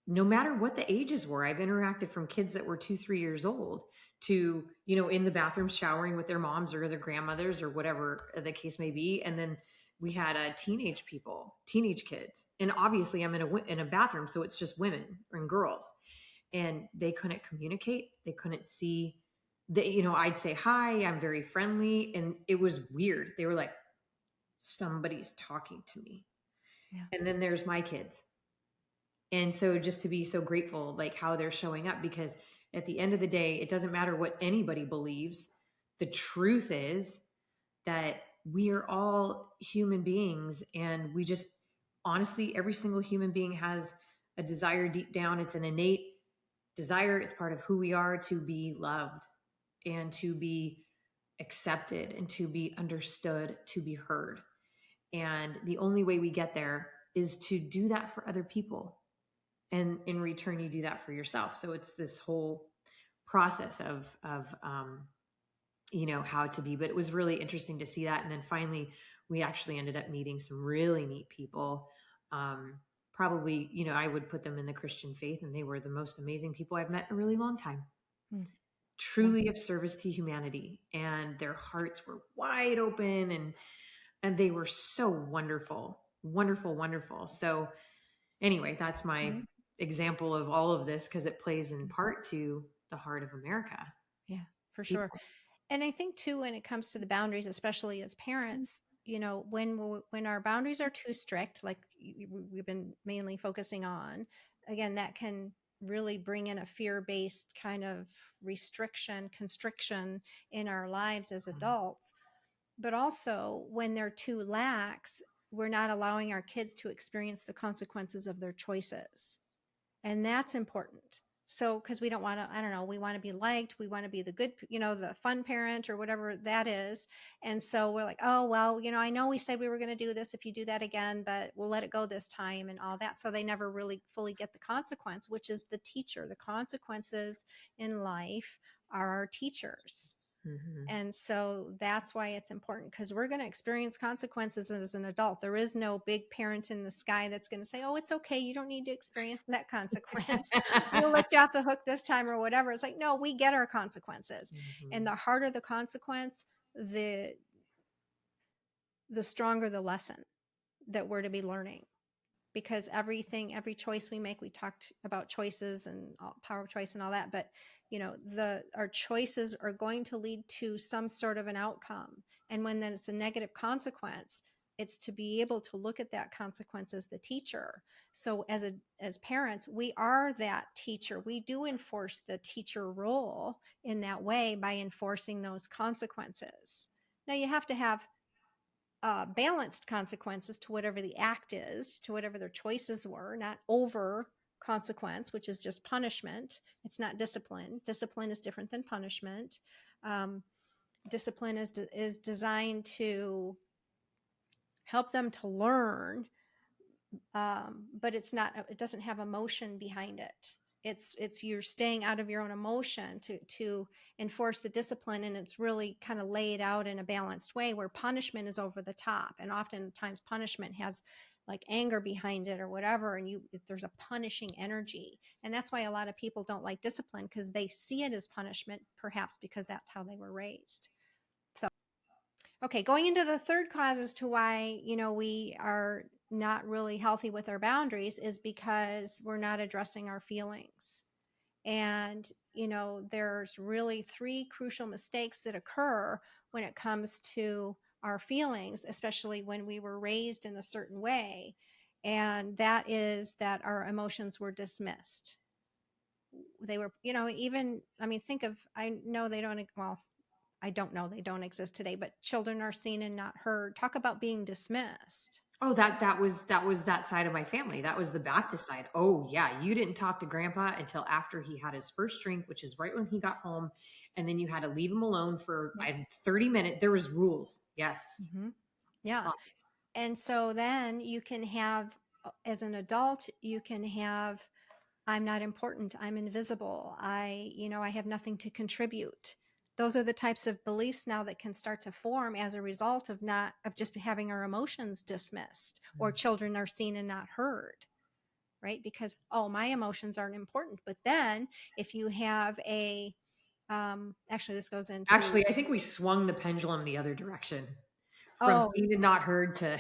no matter what the ages were, I've interacted from kids that were 2, 3 years old to, in the bathroom showering with their moms or their grandmothers or whatever the case may be. And then we had teenage kids, and obviously I'm in a bathroom, so it's just women and girls, and they couldn't communicate. They couldn't see that, I'd say, hi, I'm very friendly. And it was weird. They were like, somebody's talking to me. Yeah. And then there's my kids. And so just to be so grateful, like how they're showing up, because at the end of the day, it doesn't matter what anybody believes. The truth is that we are all human beings, and we just, honestly, every single human being has a desire deep down. It's an innate desire. It's part of who we are, to be loved and to be accepted and to be understood, to be heard. And the only way we get there is to do that for other people. And in return, you do that for yourself. So it's this whole process of how to be. But it was really interesting to see that. And then finally, we actually ended up meeting some really neat people. Probably, I would put them in the Christian faith, and they were the most amazing people I've met in a really long time. Mm. Yeah. Truly of service to humanity, and their hearts were wide open, and they were so wonderful, wonderful, wonderful. So anyway, that's my Mhm. example of all of this, because it plays in part to the heart of America. Yeah, for sure. People. And I think too, when it comes to the boundaries, especially as parents, when our boundaries are too strict, like we've been mainly focusing on, again, that can really bring in a fear-based kind of constriction in our lives as adults. But also, when they're too lax, we're not allowing our kids to experience the consequences of their choices. And that's important. So, because we don't want to, I don't know, we want to be liked, we want to be the good, the fun parent or whatever that is. And so we're like, oh, well, I know we said we were going to do this if you do that again, but we'll let it go this time and all that. So they never really fully get the consequence, which is the teacher. The consequences in life are our teachers. Mm-hmm. And so that's why it's important, because we're going to experience consequences as an adult. There is no big parent in the sky that's going to say, oh, it's okay, you don't need to experience that consequence. We'll let you off the hook this time or whatever. It's like, no, we get our consequences. Mm-hmm. And the harder the consequence, the stronger the lesson that we're to be learning. Because every choice we make, we talked about choices and power of choice and all that, but our choices are going to lead to some sort of an outcome. And when then it's a negative consequence, it's to be able to look at that consequence as the teacher. So as parents, we are that teacher. We do enforce the teacher role in that way by enforcing those consequences. Now you have to have balanced consequences to whatever the act is, to whatever their choices were, not over consequence, which is just punishment. It's not discipline. Discipline is different than punishment. Um, Discipline is designed to help them to learn, but it doesn't have emotion behind it. It's you're staying out of your own emotion to enforce the discipline, and it's really kind of laid out in a balanced way, where punishment is over the top, and oftentimes punishment has like anger behind it or whatever, and there's a punishing energy. And that's why a lot of people don't like discipline, because they see it as punishment, perhaps because that's how they were raised. So okay, going into the third cause as to why, we are not really healthy with our boundaries is because we're not addressing our feelings. And, there's really three crucial mistakes that occur when it comes to our feelings, especially when we were raised in a certain way. And that is that our emotions were dismissed. They were, even, I mean, I know they don't, well, I don't know, they don't exist today, but children are seen and not heard. Talk about being dismissed. Oh, that was that side of my family. That was the Baptist side. Oh yeah, you didn't talk to Grandpa until after he had his first drink, which is right when he got home, and then you had to leave him alone for Yep. 30 minutes. There was rules. Yes. Mm-hmm. Yeah. And so then you can have, as an adult, you can have, I'm not important, I'm invisible, I have nothing to contribute. Those are the types of beliefs now that can start to form as a result of just having our emotions dismissed, or children are seen and not heard, right? Because, oh, my emotions aren't important. But then if you have actually this goes into, Actually, I think we swung the pendulum the other direction from oh, seen and not heard to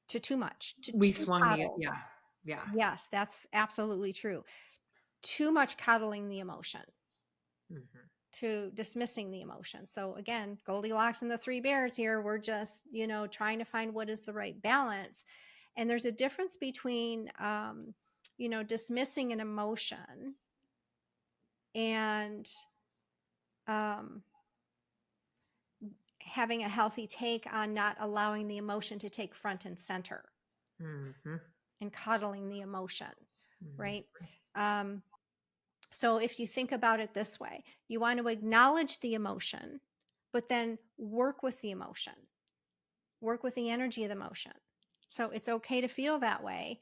to too much, to we too swung the, coddled. yeah, yeah. Yes, that's absolutely true. Too much coddling the emotion, Mhm. to dismissing the emotion. So again, Goldilocks and the three bears here, we're just, trying to find what is the right balance. And there's a difference between, dismissing an emotion and um, having a healthy take on not allowing the emotion to take front and center, Mhm. and coddling the emotion, Mhm. right? Um, So if you think about it this way, you want to acknowledge the emotion, but then work with the emotion, work with the energy of the emotion. So it's okay to feel that way,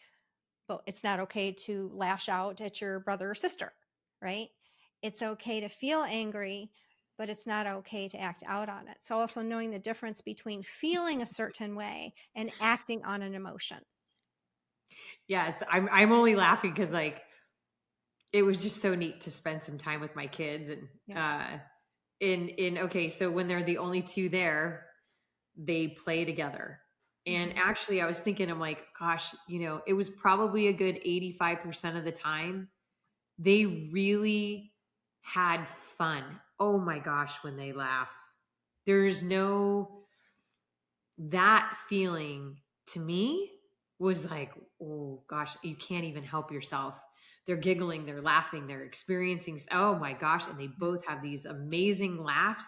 but it's not okay to lash out at your brother or sister, right? It's okay to feel angry, but it's not okay to act out on it. So also knowing the difference between feeling a certain way and acting on an emotion. Yes, I'm only laughing because like it was just so neat to spend some time with my kids and Yeah. in okay, so when they're the only two there, they play together. And Mm-hmm. actually I was thinking, I'm like, gosh, it was probably a good 85% of the time they really had fun. Oh my gosh, when they laugh. There's no that feeling to me was like, oh gosh, you can't even help yourself. They're giggling, they're laughing, they're experiencing, oh my gosh. And they both have these amazing laughs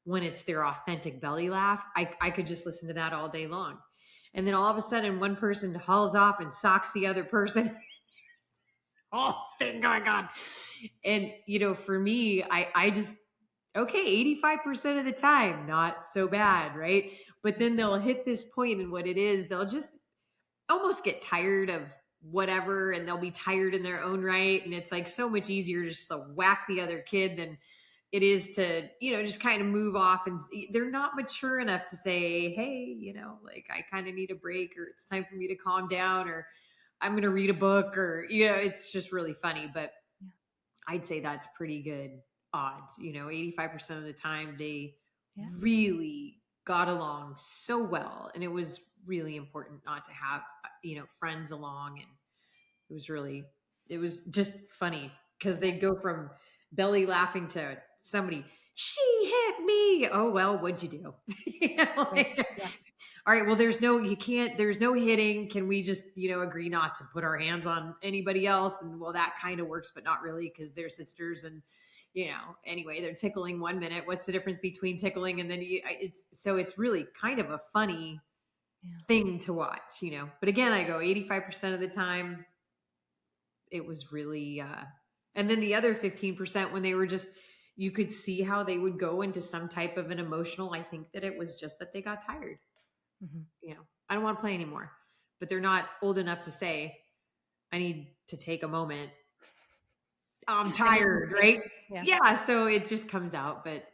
when it's their authentic belly laugh. I could just listen to that all day long. And then all of a sudden, one person hauls off and socks the other person. oh, thank God. And, for me, I just, okay, 85% of the time, not so bad, right? But then they'll hit this point, and what it is, they'll just almost get tired of whatever, and they'll be tired in their own right. And it's like so much easier just to whack the other kid than it is to, just kind of move off. And they're not mature enough to say, hey, like I kind of need a break, or it's time for me to calm down, or I'm going to read a book, or, it's just really funny. But Yeah. I'd say that's pretty good odds. 85% of the time they Yeah. really got along so well. And it was really important not to have, friends along. And it was just funny because they'd go from belly laughing to somebody, she hit me. Oh, well, what'd you do? Right. Like, Yeah. all right, well, there's no hitting. Can we just, agree not to put our hands on anybody else? And well, that kind of works, but not really, because they're sisters. And, anyway, they're tickling 1 minute. What's the difference between tickling and then it's really kind of a funny thing to watch, but again, I go 85% of the time it was really, and then the other 15% when they were just, you could see how they would go into some type of an emotional, I think that it was just that they got tired. Mm-hmm. I don't want to play anymore, but they're not old enough to say, I need to take a moment. I'm tired, right? Yeah. Yeah. So it just comes out. But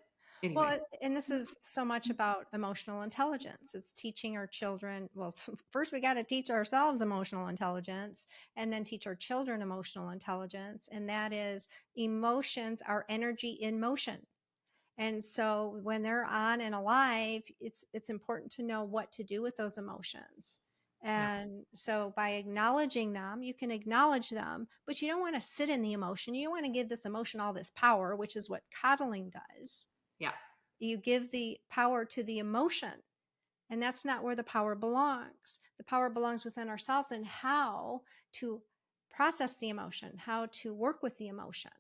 anyway. Well, and this is so much about emotional intelligence. It's teaching our children. Well, first we got to teach ourselves emotional intelligence, and then teach our children emotional intelligence. And that is, emotions are energy in motion. And so when they're on and alive, it's important to know what to do with those emotions. Yeah. And so by acknowledging them, you can acknowledge them, but you don't want to sit in the emotion. You don't want to give this emotion all this power, which is what coddling does. Yeah. You give the power to the emotion, and that's not where the power belongs. The power belongs within ourselves, and how to process the emotion, how to work with the emotion.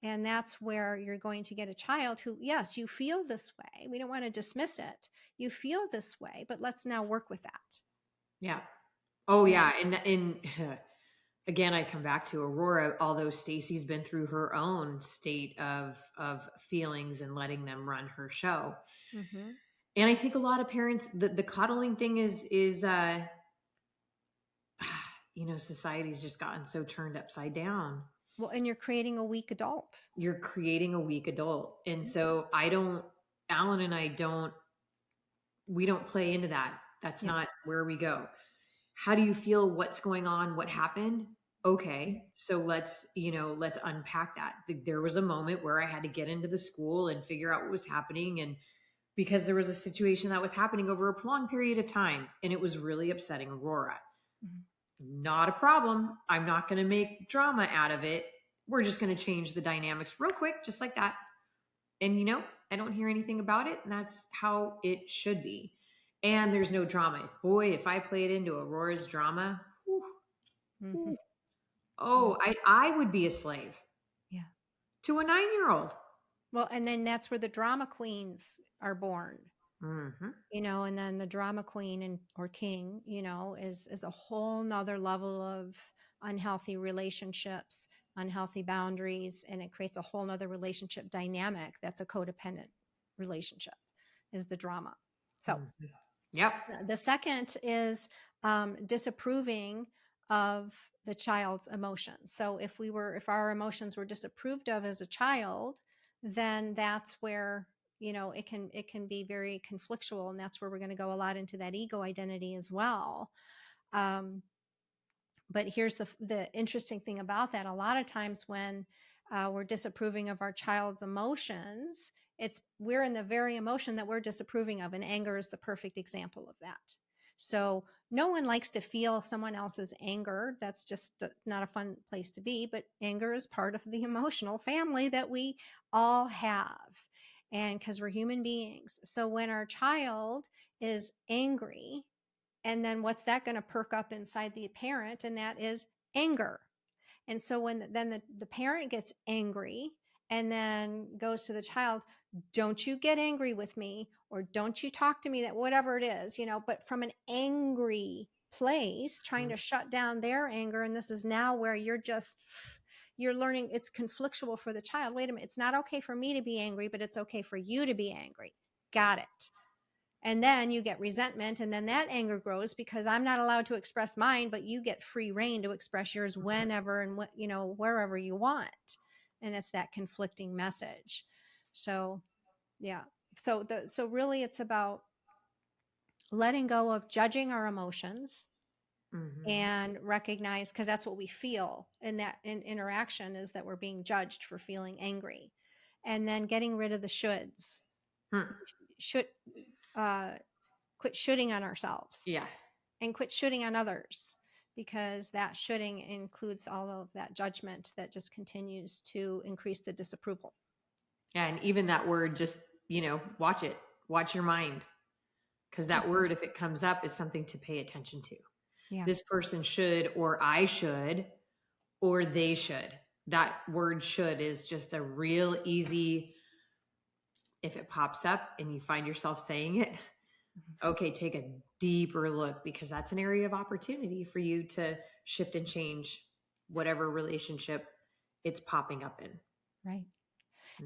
And that's where you're going to get a child who, yes, you feel this way. We don't want to dismiss it. You feel this way, but let's now work with that. Yeah. Oh And yeah. And again, I come back to Aurora, although Stacy's been through her own state of feelings and letting them run her show. mm-hmm. And I think a lot of parents, the coddling thing is society's just gotten so turned upside down. Well, and you're creating a weak adult. You're creating a weak adult. And Yeah. so Alan and I we don't play into that. That's Yeah. not where we go. How do you feel? What's going on? What happened? Okay. So let's unpack that. There was a moment where I had to get into the school and figure out what was happening. And because there was a situation that was happening over a prolonged period of time, and it was really upsetting Aurora. Mm-hmm. Not a problem. I'm not going to make drama out of it. We're just going to change the dynamics real quick, just like that. And, I don't hear anything about it. And that's how it should be. And there's no drama. Boy, if I played into Aurora's drama, whew, Mm-hmm. oh, I would be a slave. Yeah. To a 9-year-old. Well, and then that's where the drama queens are born. Mm-hmm. And then the drama queen or king, is a whole nother level of unhealthy relationships, unhealthy boundaries, and it creates a whole nother relationship dynamic. That's a codependent relationship, is the drama. So Mm-hmm. Yep. the second is disapproving of the child's emotions. So if our emotions were disapproved of as a child, then that's where it can be very conflictual, and that's where we're going to go a lot into that ego identity as well. But here's the interesting thing about that. A lot of times when we're disapproving of our child's emotions, we're in the very emotion that we're disapproving of, and anger is the perfect example of that. So no one likes to feel someone else's anger. That's just not a fun place to be, but anger is part of the emotional family that we all have. And because we're human beings. So when our child is angry, and then what's that going to perk up inside the parent? And that is anger. And so when then the parent gets angry and then goes to the child, don't you get angry with me, or don't you talk to me, that whatever it is, but from an angry place trying to shut down their anger. And this is now where you're learning it's conflictual for the child. Wait a minute, it's not okay for me to be angry, but it's okay for you to be angry. Got it. And then you get resentment, and then that anger grows because I'm not allowed to express mine, but you get free reign to express yours whenever and wherever you want. And it's that conflicting message. So yeah. So really it's about letting go of judging our emotions Mm-hmm. and recognize, because that's what we feel in that interaction, is that we're being judged for feeling angry, and then getting rid of the shoulds. Hmm. Should uh, quit shooting on ourselves Yeah. and quit shooting on others, because that shooting includes all of that judgment that just continues to increase the disapproval. Yeah. And even that word, just, watch it, watch your mind. Because that Mhm. word, if it comes up, is something to pay attention to. Yeah. This person should, or I should, or they should. That word should is just a real easy, if it pops up and you find yourself saying it, okay, take a deeper look, because that's an area of opportunity for you to shift and change whatever relationship it's popping up in. Right.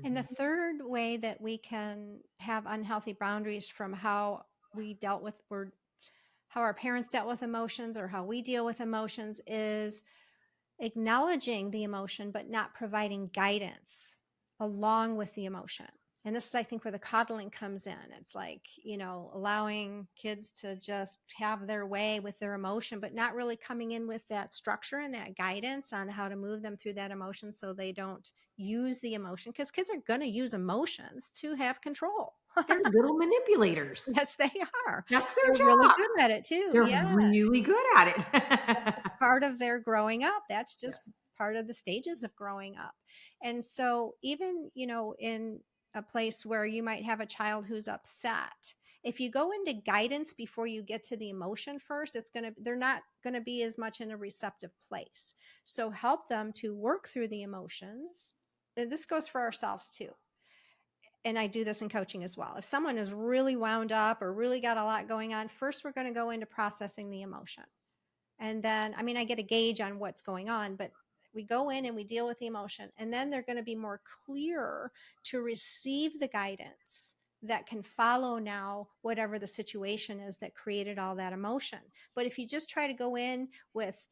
And the Mm-hmm. third way that we can have unhealthy boundaries from how we dealt with, or how our parents dealt with emotions, or how we deal with emotions, is acknowledging the emotion, but not providing guidance along with the emotion. And this is, I think, where the coddling comes in. It's like, allowing kids to just have their way with their emotion, but not really coming in with that structure and that guidance on how to move them through that emotion so they don't use the emotion. Because kids are going to use emotions to have control. They're little manipulators. Yes, they are. That's their They're really job. good at it too. They're Yeah. really good at Just it. part of their growing up. That's Yeah. just part of the stages of growing up. And so even, in a place where you might have a child who's upset, if you go into guidance before you get to the emotion first, they're not going to be as much in a receptive place. So help them to work through the emotions. And this goes for ourselves too. And I do this in coaching as well. If someone is really wound up or really got a lot going on, first we're going to go into processing the emotion. And then, I mean, I get a gauge on what's going on, but we go in and we deal with the emotion. And then they're going to be more clear to receive the guidance that can follow now, whatever the situation is that created all that emotion. But if you just try to go in with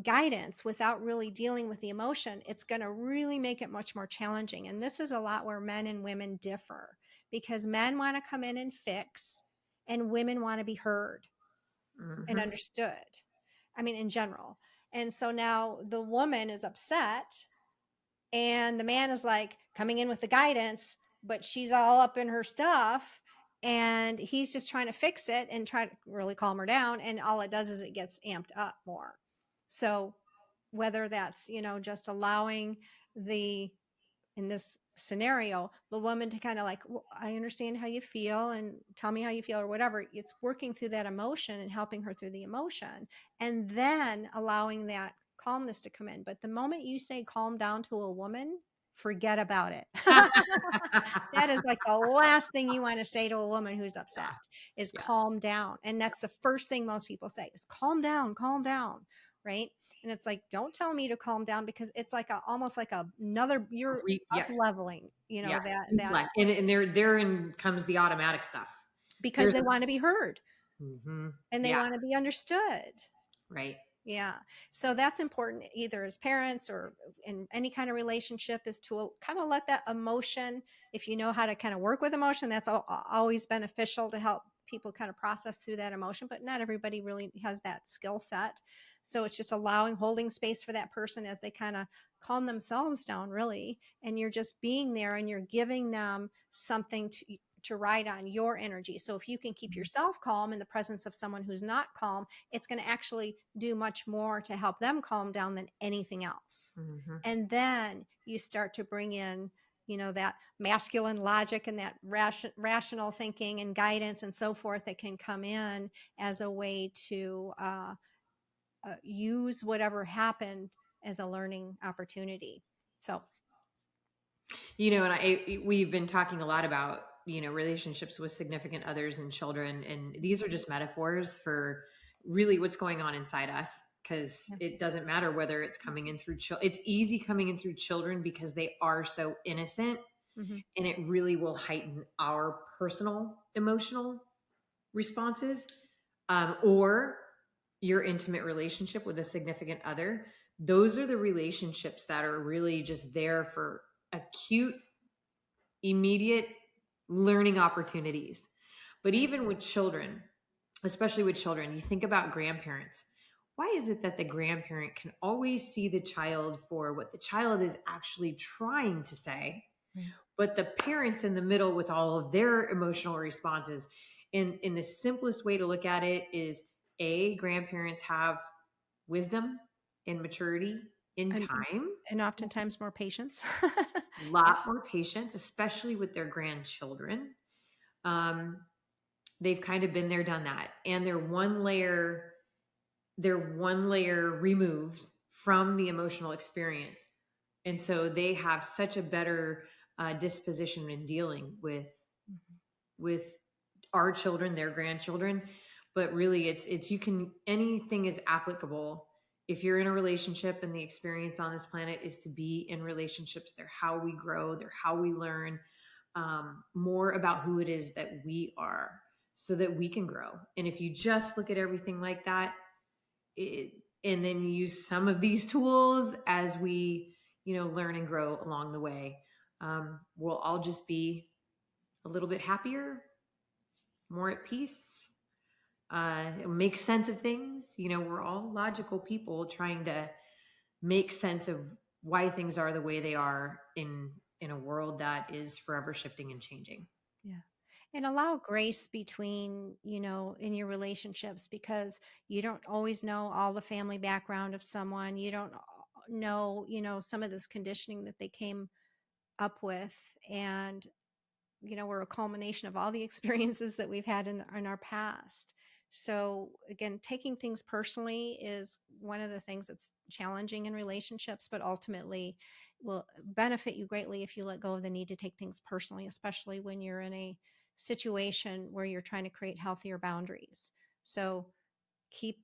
guidance without really dealing with the emotion, it's going to really make it much more challenging. And this is a lot where men and women differ, because men want to come in and fix, and women want to be heard and Mm-hmm. understood. I mean, in general. And so now the woman is upset, and the man is like coming in with the guidance, but she's all up in her stuff, and he's just trying to fix it and try to really calm her down. And all it does is it gets amped up more. So whether that's, just allowing the in this scenario, the woman to kind of like, well, I understand how you feel and tell me how you feel, or whatever. It's working through that emotion and helping her through the emotion, and then allowing that calmness to come in. But the moment you say calm down to a woman, forget about it. That is like the last thing you want to say to a woman who's upset, is Yeah. calm down. And that's the first thing most people say is calm down. Right. And it's like, don't tell me to calm down, because it's like almost like another, you're up Yeah. leveling, Yeah. that Reflect. And therein comes the automatic stuff. because There's they want to be heard and they yeah, want to be understood. right. Yeah. So that's important, either as parents or in any kind of relationship, is to kind of let that emotion, if you know how to kind of work with emotion, that's always beneficial to help people kind of process through that emotion. But not everybody really has that skill set. So it's just holding space for that person as they kind of calm themselves down, really. And you're just being there and you're giving them something to ride on, your energy. So if you can keep yourself calm in the presence of someone who's not calm, it's going to actually do much more to help them calm down than anything else. Mm-hmm. And then you start to bring in, that masculine logic and that rational thinking and guidance and so forth that can come in as a way to use whatever happened as a learning opportunity. So, And we've been talking a lot about, relationships with significant others and children. And these are just metaphors for really what's going on inside us, because it doesn't matter whether it's coming in through it's easy coming in through children because they are so innocent, Mhm. and it really will heighten our personal emotional responses, or your intimate relationship with a significant other. Those are the relationships that are really just there for acute, immediate learning opportunities. But even with children, especially with children, you think about grandparents. Why is it that the grandparent can always see the child for what the child is actually trying to say, Right. but the parents in the middle with all of their emotional responses? In the simplest way to look at it is, grandparents have wisdom and maturity in And time, and oftentimes more patience. a Yeah. lot more patience, especially with their grandchildren. Um, they've kind of been there, done that, and they're one layer removed from the emotional experience, and so they have such a better disposition in dealing Mhm. with our children, their grandchildren. But really, it's anything is applicable. If you're in a relationship, and the experience on this planet is to be in relationships, they're how we grow, they're how we learn more about who it is that we are, so that we can grow. And if you just look at everything like that, and then use some of these tools as we learn and grow along the way, we'll all just be a little bit happier, more at peace, make sense of things. We're all logical people trying to make sense of why things are the way they are in a world that is forever shifting and changing. Yeah. And allow grace between, in your relationships, because you don't always know all the family background of someone. You don't know, some of this conditioning that they came up with. And, we're a culmination of all the experiences that we've had in our past. So again, taking things personally is one of the things that's challenging in relationships, but ultimately will benefit you greatly if you let go of the need to take things personally, especially when you're in a situation where you're trying to create healthier boundaries. So keep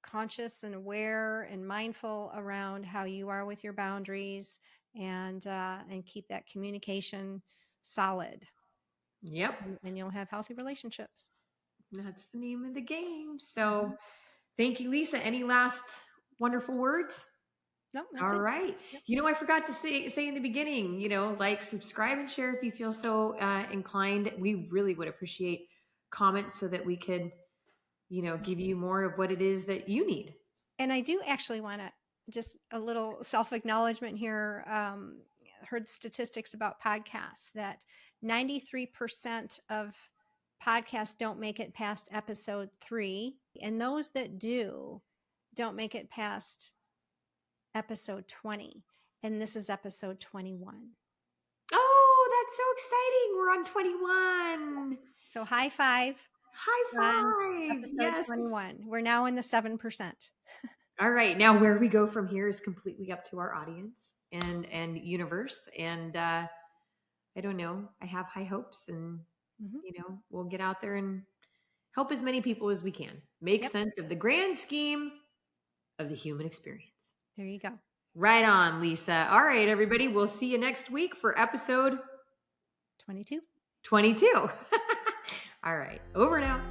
conscious and aware and mindful around how you are with your boundaries, and keep that communication solid, Yep, and you'll have healthy relationships. that's the name of the game. Mhm. So thank you, Lisa. Any last wonderful words? No, that's All it. right. Yep. I forgot to say in the beginning, like, subscribe and share if you feel so inclined. We really would appreciate comments so that we could, give you more of what it is that you need. And I do actually want to just a little self acknowledgement here. Heard statistics about podcasts that 93% of podcasts don't make it past episode 3. And those that do don't make it past episode 20. And this is episode 21. Oh, that's so exciting. We're on 21. So high five on High five. episode Yes. 21. We're now in the 7%. All right. Now, where we go from here is completely up to our audience and universe. And I don't know. I have high hopes, and Mhm. we'll get out there and help as many people as we can make Yep. sense of the grand scheme of the human experience. There you go. Right on, Lisa. All right, everybody. We'll see you next week for episode 22. 22. All right. Over now.